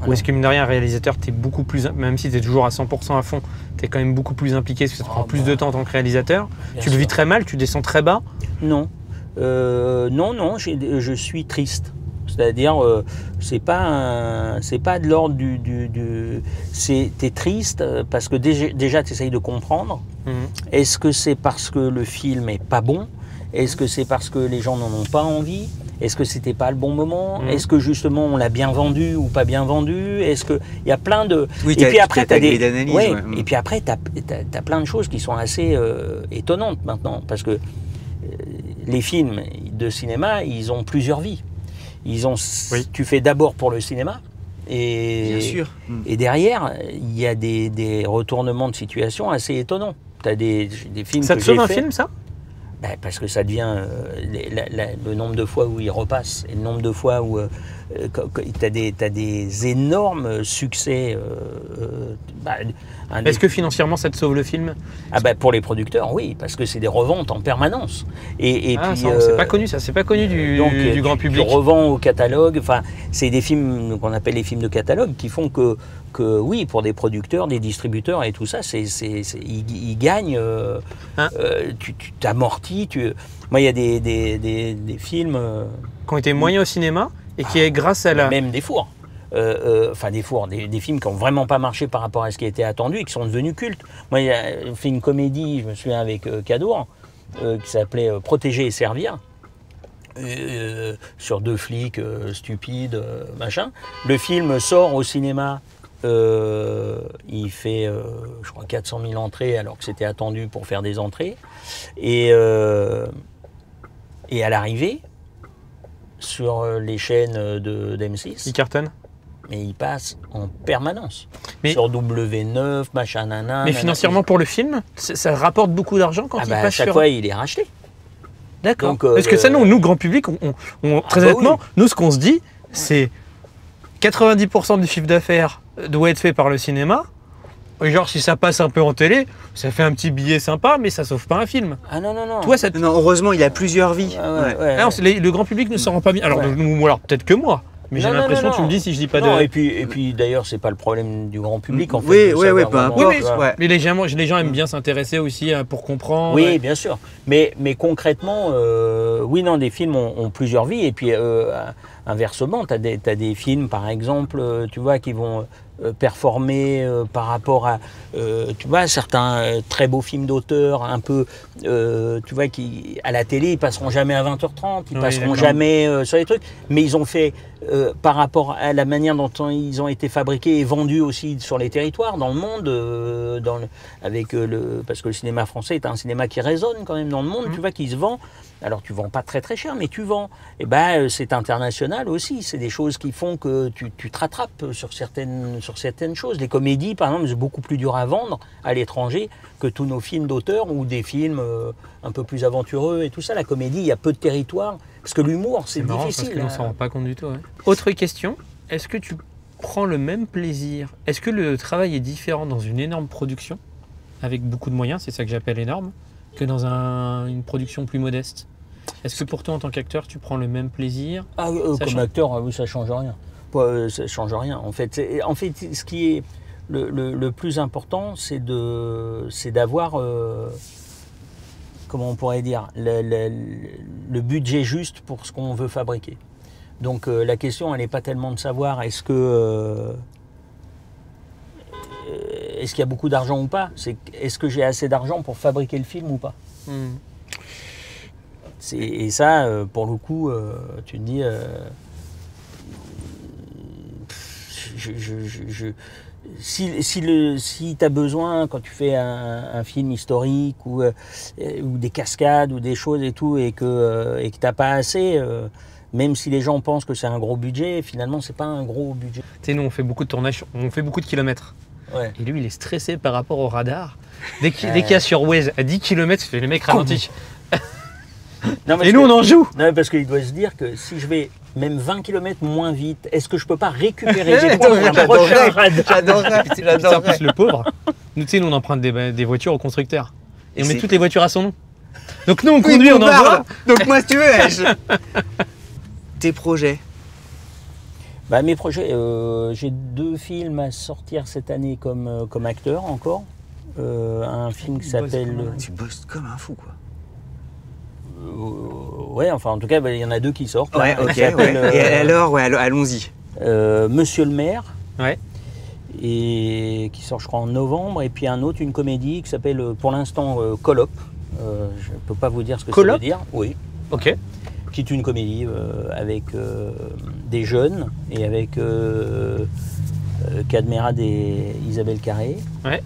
Ou est-ce que mine de rien, réalisateur, t'es beaucoup plus, même si tu es toujours à 100% à fond, tu es quand même beaucoup plus impliqué parce que ça te prend plus de temps en tant que réalisateur? Tu le vis très mal, tu descends très bas? Non. Non, je suis triste. C'est-à-dire, c'est pas de l'ordre t'es triste parce que déjà tu essayes de comprendre. Est-ce que c'est parce que le film est pas bon? Est-ce que c'est parce que les gens n'en ont pas envie? Est-ce que c'était pas le bon moment? Est-ce que justement on l'a bien vendu ou pas bien vendu? Est-ce que il y a plein de... Oui, et puis après t'as des analyses. Ouais, et puis après t'as plein de choses qui sont assez étonnantes maintenant parce que les films de cinéma, ils ont plusieurs vies. Tu fais d'abord pour le cinéma et, bien sûr. Et derrière, il y a des retournements de situation assez étonnants. Tu as des films ça que te sauve j'ai un fait, film, ça? Parce que ça devient le nombre de fois où il repasse et le nombre de fois où tu as des énormes succès. Est-ce que financièrement ça te sauve le film? Pour les producteurs, oui, parce que c'est des reventes en permanence. Et puis, c'est pas connu, ça, c'est pas connu du grand public. Tu revends au catalogue. Enfin, c'est des films qu'on appelle les films de catalogue qui font que oui, pour des producteurs, des distributeurs et tout ça, ils gagnent. Tu t'amortis. Moi, il y a des films qui ont été moyens au cinéma et qui est grâce à la... Même des fours. Des films qui n'ont vraiment pas marché par rapport à ce qui était attendu et qui sont devenus cultes. Moi, j'ai fait une comédie, je me souviens, avec Cadour, qui s'appelait Protéger et servir, sur deux flics stupides, machin. Le film sort au cinéma, il fait, je crois, 400 000 entrées, alors que c'était attendu pour faire des entrées. Et à l'arrivée, sur les chaînes d'M6... Il cartonne? Mais il passe en permanence. Mais sur W9, machin, nana. Mais financièrement pour le film, ça rapporte beaucoup d'argent quand il passe à chaque fois, il est racheté. D'accord. Donc, Parce que ça, non, nous, grand public, très honnêtement, nous, ce qu'on se dit, c'est 90% du chiffre d'affaires doit être fait par le cinéma. Genre, si ça passe un peu en télé, ça fait un petit billet sympa, mais ça sauve pas un film. Ah non, non, non. Toi, ça Non, heureusement, il a plusieurs vies. Ah non, le grand public ne s'en rend pas bien. Alors, alors peut-être que moi, mais j'ai l'impression, tu me dis si je dis pas non, de. et puis d'ailleurs, c'est pas le problème du grand public en fait. Oui, de oui, savoir peu vraiment- importe. Mais les gens aiment bien s'intéresser aussi pour comprendre. Oui, bien sûr. Mais concrètement, oui, non, des films ont plusieurs vies. Et puis, inversement, tu as des films, par exemple, tu vois, qui vont performer par rapport à, tu vois, certains très beaux films d'auteur, un peu, tu vois, qui, à la télé, ils passeront jamais à 20h30, ils passeront jamais sur les trucs. Mais ils ont fait, par rapport à la manière dont ils ont été fabriqués et vendus aussi sur les territoires, dans le monde, parce que le cinéma français est un cinéma qui résonne quand même dans le monde, tu vois, qui se vend. Alors tu vends pas très très cher, mais tu vends. Et ben c'est international aussi. C'est des choses qui font que tu te rattrapes sur certaines choses. Les comédies, par exemple, c'est beaucoup plus dur à vendre à l'étranger que tous nos films d'auteur ou des films un peu plus aventureux et tout ça. La comédie, il y a peu de territoire parce que l'humour, c'est marrant, difficile. Parce qu'on s'en rend pas compte du tout. Ouais. Autre question. Est-ce que tu prends le même plaisir? Est-ce que le travail est différent dans une énorme production avec beaucoup de moyens, c'est ça que j'appelle énorme, que dans une production plus modeste? Est-ce que pour toi, en tant qu'acteur, tu prends le même plaisir? Comme acteur, oui, ça change rien. Ça change rien. En fait, ce qui est le plus important, c'est d'avoir, comment on pourrait dire, le budget juste pour ce qu'on veut fabriquer. Donc la question, elle n'est pas tellement de savoir est-ce qu'il y a beaucoup d'argent ou pas, c'est est-ce que j'ai assez d'argent pour fabriquer le film ou pas. Et ça, pour le coup, tu te dis, si tu as besoin, quand tu fais un film historique ou des cascades ou des choses et tout, et que tu n'as pas assez, même si les gens pensent que c'est un gros budget, finalement, c'est pas un gros budget. Tu sais, nous, on fait beaucoup de tournages, on fait beaucoup de kilomètres. Ouais. Et lui, il est stressé par rapport au radar. Dès qu'il y a sur Waze à 10 km, il fait le mec ralenti. Et nous, on en joue. Non, parce qu'il doit se dire que si je vais même 20 km moins vite, est-ce que je peux pas récupérer des points pour un prochain radar? J'adorerais. En plus, le pauvre, nous, tu sais, nous, on emprunte des voitures au constructeur. Et on met toutes les voitures à son nom. Donc nous, on conduit, on envoie. Donc moi, si tu veux, tes projets? Bah, mes projets, j'ai 2 films à sortir cette année comme acteur encore. Un film qui s'appelle... Tu bosses comme un fou, quoi. Ouais, enfin en tout cas, il y en a 2 qui sortent. Ouais, là, ok. qui s'appellent, Et alors, allons-y. Monsieur le maire. Ouais. Et qui sort, je crois, en novembre. Et puis un autre, une comédie qui s'appelle, pour l'instant, Colop. Je ne peux pas vous dire ce que ça veut dire. Oui. Ok. Qui est une comédie avec des jeunes et avec Cadmerade et Isabelle Carré. Ouais.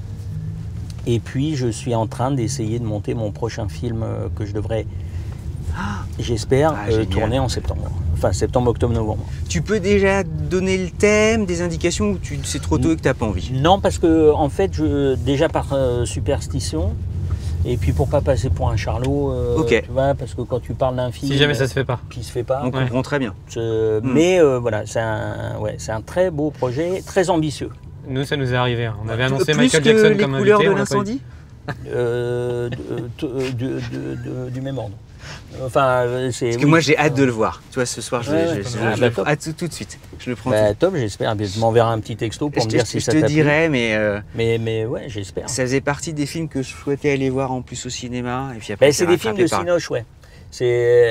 Et puis je suis en train d'essayer de monter mon prochain film que je devrais, j'espère, tourner en septembre. Enfin septembre, octobre, novembre. Tu peux déjà donner le thème, des indications, ou c'est trop tôt et que tu n'as pas envie? Non, parce que en fait, déjà par superstition, et puis pour pas passer pour un charlot, tu vois, parce que quand tu parles d'un film... Si jamais ça se fait pas. Qui se fait pas. On comprend très bien. Mais voilà, c'est un très beau projet, très ambitieux. Nous, ça nous est arrivé. On avait annoncé Plus Michael que Jackson les comme couleurs invité. de l'incendie? Du même ordre. Enfin, Parce que moi, j'ai hâte de le voir. Tu vois, ce soir, je le top. tout de suite. Je le prends top, j'espère. Tu m'enverras un petit texto pour me dire si ça t'a plu. Je te dirai, mais ouais, j'espère. Ça faisait partie des films que je souhaitais aller voir en plus au cinéma. Et puis après, c'est des films de Cinoche, ouais.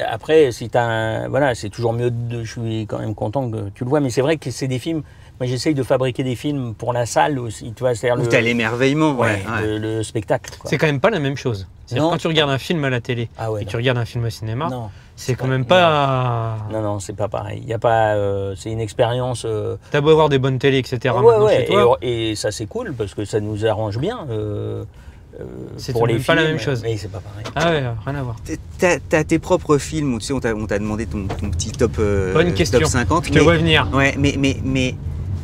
Après, si t'as voilà, c'est toujours mieux. Je suis quand même content que tu le vois, mais c'est vrai que c'est des films. Moi, j'essaye de fabriquer des films pour la salle aussi. Tu vois, où t'as l'émerveillement, le spectacle. C'est quand même pas la même chose. Quand tu regardes un film à la télé et tu regardes un film au cinéma, c'est quand même pas. Non, c'est pas pareil. Il y a pas. C'est une expérience. T'as beau avoir des bonnes télés, etc. Ouais. Chez toi. Et ça, c'est cool parce que ça nous arrange bien. C'est pour les pas la films, même chose. Mais c'est pas pareil. Ah ouais, rien à voir. T'as tes propres films où tu sais, on t'a demandé ton petit top, Bonne question. top 50. Je te vois venir. Ouais, mais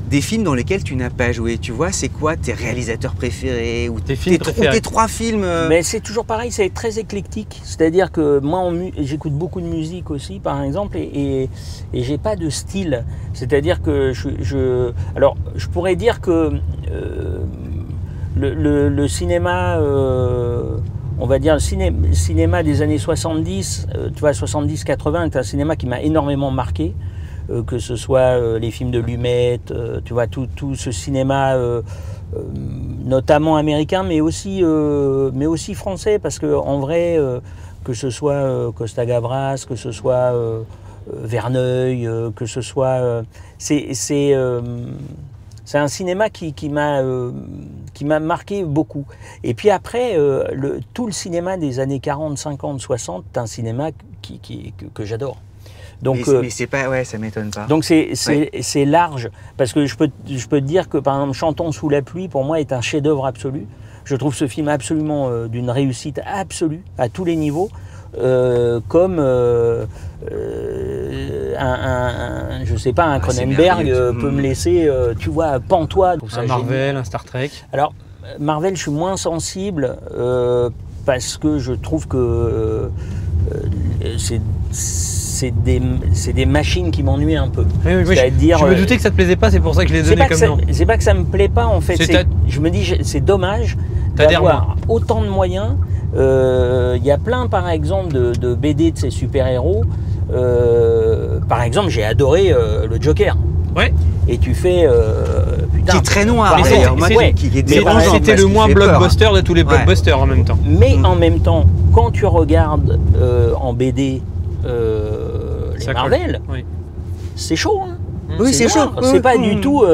des films dans lesquels tu n'as pas joué. Tu vois, c'est quoi tes réalisateurs préférés ou Tes films préférés. ou tes 3 films Mais c'est toujours pareil, c'est très éclectique. C'est-à-dire que moi, j'écoute beaucoup de musique aussi, par exemple, et j'ai pas de style. C'est-à-dire que alors, je pourrais dire que le cinéma, on va dire le cinéma des années 70, tu vois, 70-80, est un cinéma qui m'a énormément marqué. Que ce soit les films de Lumet, tu vois, tout ce cinéma, notamment américain, mais aussi français, parce que en vrai, que ce soit Costa Gavras, que ce soit Verneuil, que ce soit, c'est un cinéma qui m'a marqué beaucoup. Et puis après, tout le cinéma des années 40, 50, 60, c'est un cinéma que j'adore. Donc, mais c'est pas, ouais, ça m'étonne pas. Donc c'est large, parce que je peux te dire que par exemple Chantons sous la pluie pour moi est un chef-d'œuvre absolu. Je trouve ce film absolument d'une réussite absolue à tous les niveaux, comme je sais pas, un Cronenberg peut me laisser, tu vois, pantois. Un Marvel, un Star Trek. Alors Marvel, je suis moins sensible parce que je trouve que c'est des machines qui m'ennuient un peu. Oui, C'est-à-dire, je me doutais que ça te plaisait pas, c'est pour ça que je l'ai donné comme nom. C'est pas que ça me plaît pas en fait. Je me dis c'est dommage d'avoir autant de moyens. Il y a plein par exemple de BD de ces super-héros. Par exemple, j'ai adoré le Joker. Ouais. Et tu fais putain, qui est très noir mais d'ailleurs, qui est dérangeant. C'était le moins blockbuster de tous les blockbusters en même temps. Mais en même temps, quand tu regardes en BD les Marvel, c'est chaud. Hein. Oui, c'est chaud. C'est pas du tout.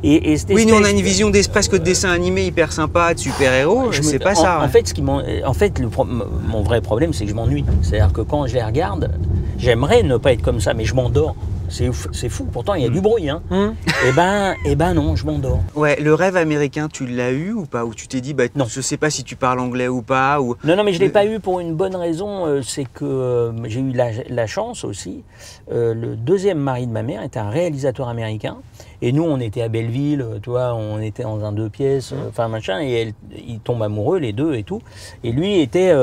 Oui, nous on a une vision presque de dessin animé hyper sympa, de super-héros. C'est pas ça. En fait, mon vrai problème, c'est que je m'ennuie. C'est-à-dire que quand je les regarde, j'aimerais ne pas être comme ça, mais je m'endors. C'est fou, pourtant il y a du bruit. Hein. Et ben non, je m'endors. Ouais, le rêve américain, tu l'as eu ou pas? Ou tu t'es dit, bah, non, je sais pas si tu parles anglais ou pas ou... Non, mais je l'ai pas eu pour une bonne raison, c'est que j'ai eu la chance aussi. Le deuxième mari de ma mère était un réalisateur américain. Et nous, on était à Belleville, tu vois, on était dans un 2 pièces, enfin machin, et ils tombent amoureux, les deux et tout. Et lui était,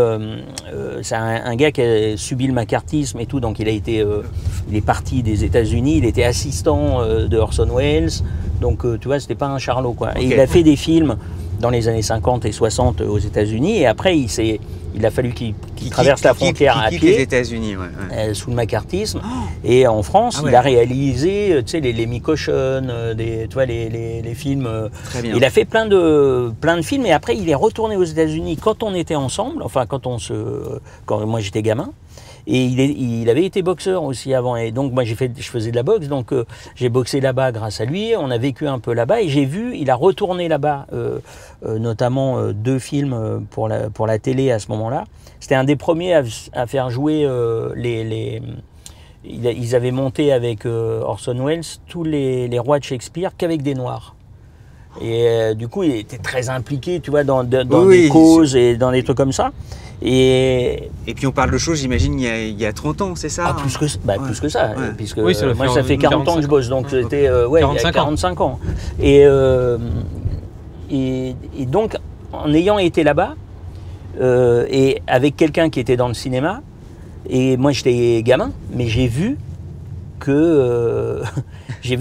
c'est un gars qui a subi le macartisme et tout, donc il est parti des États-Unis, il était assistant de Orson Welles, donc tu vois, c'était pas un charlot, quoi. Okay. Et il a fait des films dans les années 50 et 60 aux États-Unis, et après il a fallu qu'il traverse la frontière à pied, les États-Unis, sous le macartisme. Et en France, il a réalisé, tu sais, les Micochonnes, tu vois, les films. Très bien. Il a fait plein de films, et après il est retourné aux États-Unis quand on était ensemble, enfin quand moi j'étais gamin. Et il avait été boxeur aussi avant, et donc moi je faisais de la boxe, donc j'ai boxé là-bas grâce à lui. On a vécu un peu là-bas, et il a retourné là-bas, notamment 2 films pour la télé à ce moment-là. C'était un des premiers à faire jouer ils avaient monté avec Orson Welles tous les rois de Shakespeare qu'avec des Noirs. Et du coup, il était très impliqué, tu vois, dans des causes et dans des trucs comme ça. Et puis on parle de choses, j'imagine, il y a 30 ans, c'est ça? Plus que ça, puisque oui, moi ça fait 40 ans que je bosse, donc c'était il y a 45 ans. Et donc, en ayant été là-bas, et avec quelqu'un qui était dans le cinéma, et moi j'étais gamin, mais j'ai vu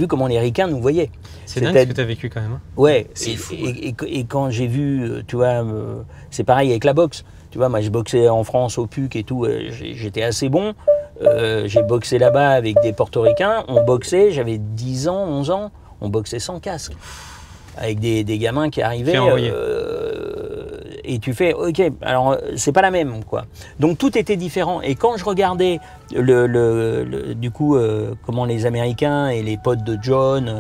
comment les ricains nous voyaient. C'est dingue ce que tu as vécu quand même. Hein. Ouais, c'est fou. Et quand j'ai vu, tu vois, c'est pareil avec la boxe. Tu vois, moi je boxais en France au PUC et tout, j'étais assez bon. J'ai boxé là-bas avec des portoricains, on boxait, j'avais 10 ans, 11 ans, on boxait sans casque. Avec des gamins qui arrivaient. Et tu fais, ok, alors c'est pas la même, quoi. Donc tout était différent. Et quand je regardais du coup comment les Américains et les potes de John,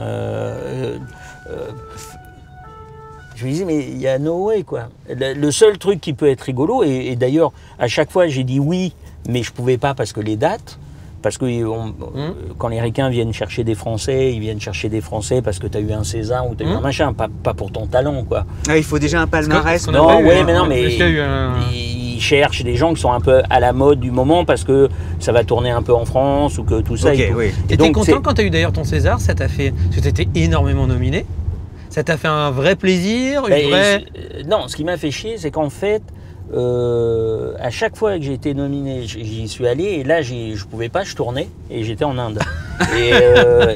je me disais, mais il y a no way, quoi. Le seul truc qui peut être rigolo, et d'ailleurs à chaque fois j'ai dit oui, mais je pouvais pas parce que les dates. Parce que quand les Ricains viennent chercher des Français, ils viennent chercher des Français parce que tu as eu un César ou tu as eu un machin, pas pour ton talent, quoi. Ah, il faut déjà un palmarès. Non, mais ils cherchent des gens qui sont un peu à la mode du moment parce que ça va tourner un peu en France ou que tout ça. Ok, et tout. oui. Et T'étais donc, content quand t'as eu d'ailleurs ton César? Ça t'a fait. Parce que t'étais énormément nominé. Ça t'a fait un vrai plaisir, une vraie. Non, ce qui m'a fait chier, c'est qu'en fait, à chaque fois que j'ai été nominé, j'y suis allé et là, je pouvais pas, je tournais et j'étais en Inde.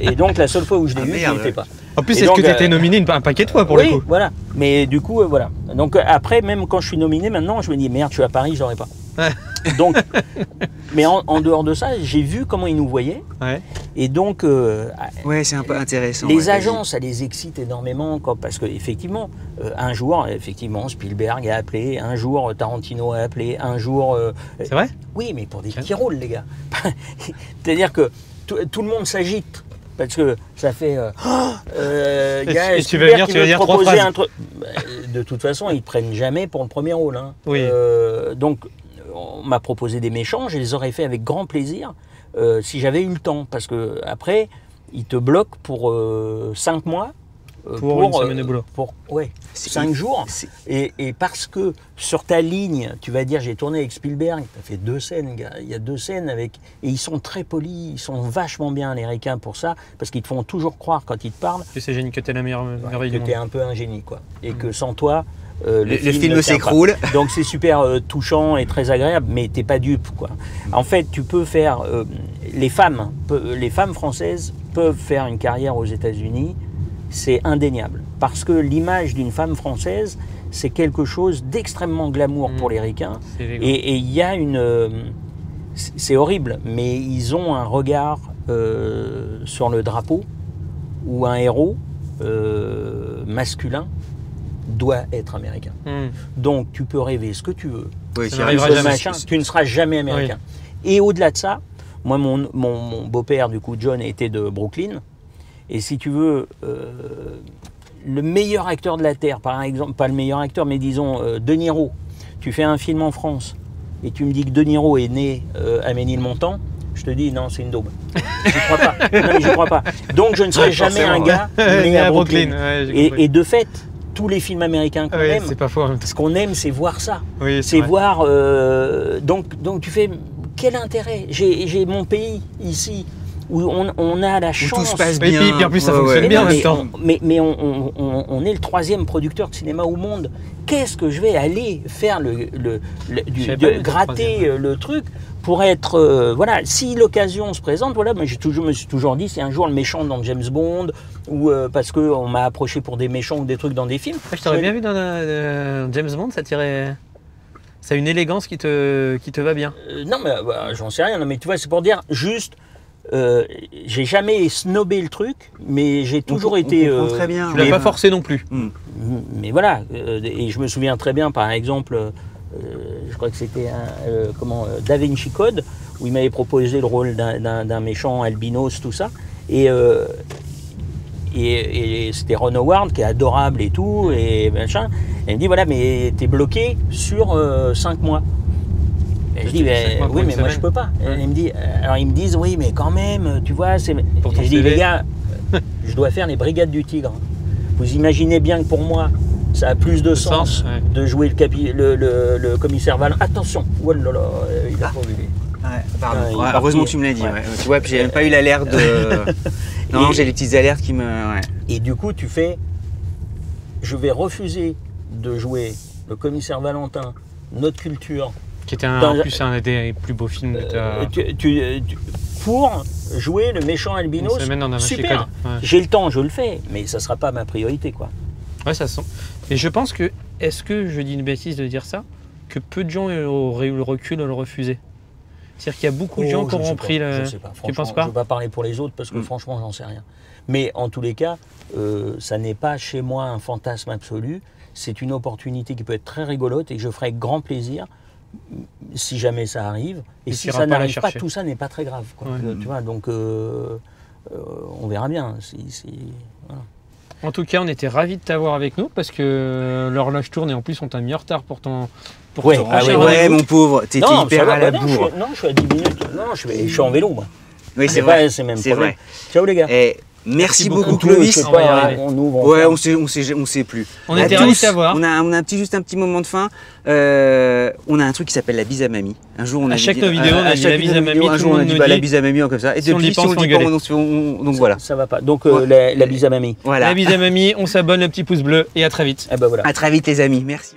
et donc, la seule fois où je l'ai eu, je n'y étais pas. En plus, Et est-ce que donc, t'as été nominé un paquet de fois pour oui, le coup? voilà. Mais du coup, voilà. Donc après, même quand je suis nominé, maintenant, je me dis merde, je suis à Paris, je l'aurais pas. Ouais. Donc, mais en dehors de ça, j'ai vu comment ils nous voyaient. Ouais. Et donc, Ouais, c'est un peu intéressant. les ouais, agents, ça les excite énormément, parce qu'effectivement, un jour, Spielberg a appelé, un jour, Tarantino a appelé, un jour. C'est vrai? Oui, mais pour des petits rôles, les gars. C'est-à-dire que tout le monde s'agite. Parce que ça fait. Et tu vas dire trois phrases. De toute façon, ils ne prennent jamais pour le premier rôle. Hein. Oui. Donc, on m'a proposé des méchants, je les aurais fait avec grand plaisir si j'avais eu le temps. Parce que après, ils te bloquent pour 5 mois. Pour une semaine de boulot. Ouais, 5 jours. Et parce que sur ta ligne, tu vas dire j'ai tourné avec Spielberg, tu as fait 2 scènes, gars. Il y a 2 scènes avec. Et ils sont très polis, ils sont vachement bien les Ricains pour ça, parce qu'ils te font toujours croire quand ils te parlent Que c'est génial, que t'es la meilleure merveille que du tu es monde. un peu un génie, quoi. Et que sans toi. Le film ne tient s'écroule. pas. Donc c'est super touchant et très agréable, mais t'es pas dupe, quoi. En fait, tu peux faire. Les femmes françaises peuvent faire une carrière aux États-Unis. C'est indéniable. Parce que l'image d'une femme française, c'est quelque chose d'extrêmement glamour pour les Ricains. Et il y a une... c'est horrible, mais ils ont un regard sur le drapeau où un héros masculin doit être américain. Donc tu peux rêver ce que tu veux. Oui, Ça tu n'arrivera arrives- jamais. Tu ne seras jamais américain. Et au-delà de ça, moi, mon beau-père, du coup, John, était de Brooklyn. Et si tu veux, le meilleur acteur de la Terre, par exemple, pas le meilleur acteur, mais disons De Niro, tu fais un film en France et tu me dis que De Niro est né à Ménilmontant, je te dis non, c'est une daube. Je crois pas. Non, mais je crois pas. Donc je ne serai jamais un gars né à Brooklyn. Ouais, j'ai compris. Et de fait, tous les films américains qu'on aime, c'est pas faux. ce qu'on aime, c'est voir ça. Oui, C'est vrai. voir. Donc tu fais quel intérêt? J'ai mon pays ici où on a la Où chance. tout se passe Et bien. puis en plus, ça Ouais, fonctionne ouais. bien en Mais même temps. Mais on est le 3e producteur de cinéma au monde. Qu'est-ce que je vais aller faire Je savais pas que gratter c'était le le truc pour être voilà, si l'occasion se présente, voilà, moi je me suis toujours dit c'est un jour le méchant dans James Bond ou parce que on m'a approché pour des méchants ou des trucs dans des films. Je t'aurais bien vu dans James Bond, ça tirait. Ça a une élégance qui te va bien. Non mais j'en sais rien, non, mais tu vois, c'est pour dire juste j'ai jamais snobé le truc, mais j'ai toujours été. On comprend très bien. Tu l'as Mais- pas forcé non plus. Mais voilà, et je me souviens très bien, par exemple, je crois que c'était Da Vinci Code, où il m'avait proposé le rôle d'un méchant albinos, tout ça, et c'était Ron Howard qui est adorable et tout, et machin. Et il me dit voilà, mais t'es bloqué sur 5 mois. Et je dis oui, mais moi je peux pas. Et il me dit, alors ils me disent oui, mais quand même, tu vois, c'est. Pour ton Et je dis CV. les gars, je dois faire les Brigades du Tigre. Vous imaginez bien que pour moi, ça a plus de sens ouais. de jouer le commissaire Valin. Attention, oh là là, il a pas vu. Ouais, pardon. Il est Ouais, parti. heureusement que tu me l'as dit. Ouais. Ouais. Tu vois, puis j'ai même pas eu l'alerte de. Non, j'ai les petites alertes qui me. Ouais. Et du coup, tu fais, je vais refuser de jouer le commissaire Valentin, notre culture, Qui était Dans- en plus un des plus beaux films que tu as. pour jouer le méchant albinos. Une semaine en Vinci Super. Code. Ouais. J'ai le temps, je le fais, mais ça sera pas ma priorité, quoi. Ouais, ça se sent. Et je pense que, est-ce que je dis une bêtise de dire ça, que peu de gens auraient eu le recul de le refuser? C'est-à-dire qu'il y a beaucoup de gens qui je sais auront pas, pris le. Je sais pas. Tu Franchement, penses pas? je ne vais pas parler pour les autres parce que franchement, j'en sais rien. Mais en tous les cas, ça n'est pas chez moi un fantasme absolu. C'est une opportunité qui peut être très rigolote et que je ferai avec grand plaisir si jamais ça arrive. Et Et si t'iras ça pas la n'arrive pas, chercher. tout ça n'est pas très grave, quoi. Ouais. Tu vois, donc on verra bien. Voilà. En tout cas, on était ravis de t'avoir avec nous parce que l'horloge tourne et en plus, on t'a mis en retard pour ton. Ouais, ton ah prochain ouais, rendez-vous. mon pauvre, t'étais Non, hyper ça va, à la non, bourre. je suis à 10 minutes. Non, je suis en vélo, moi. Oui, c'est pas- vrai. c'est même C'est problème. vrai. Ciao les gars. Et Merci beaucoup, beaucoup, Je Clovis. sais On va y pas, arriver. on ouvre. Ouais, enfin. on sait plus. On À était ravis de tous, t'avoir. on a juste un petit moment de fin. On a un truc qui s'appelle la bise à mamie. Un jour, on À a chaque dit, nos vidéos, on a dit chaque la bise à vidéo, mamie, un tout jour, le on a monde dit nous bah, la dit, bise à mamie, comme ça. Et si on le depuis, dit pas, si on on se le fait dit pas, engueuler. donc voilà. Ça va pas. Donc Ouais. la bise à mamie. Voilà. La bise à mamie, on s'abonne, le petit pouce bleu et à très vite. Eh ben voilà. À très vite, les amis. Merci.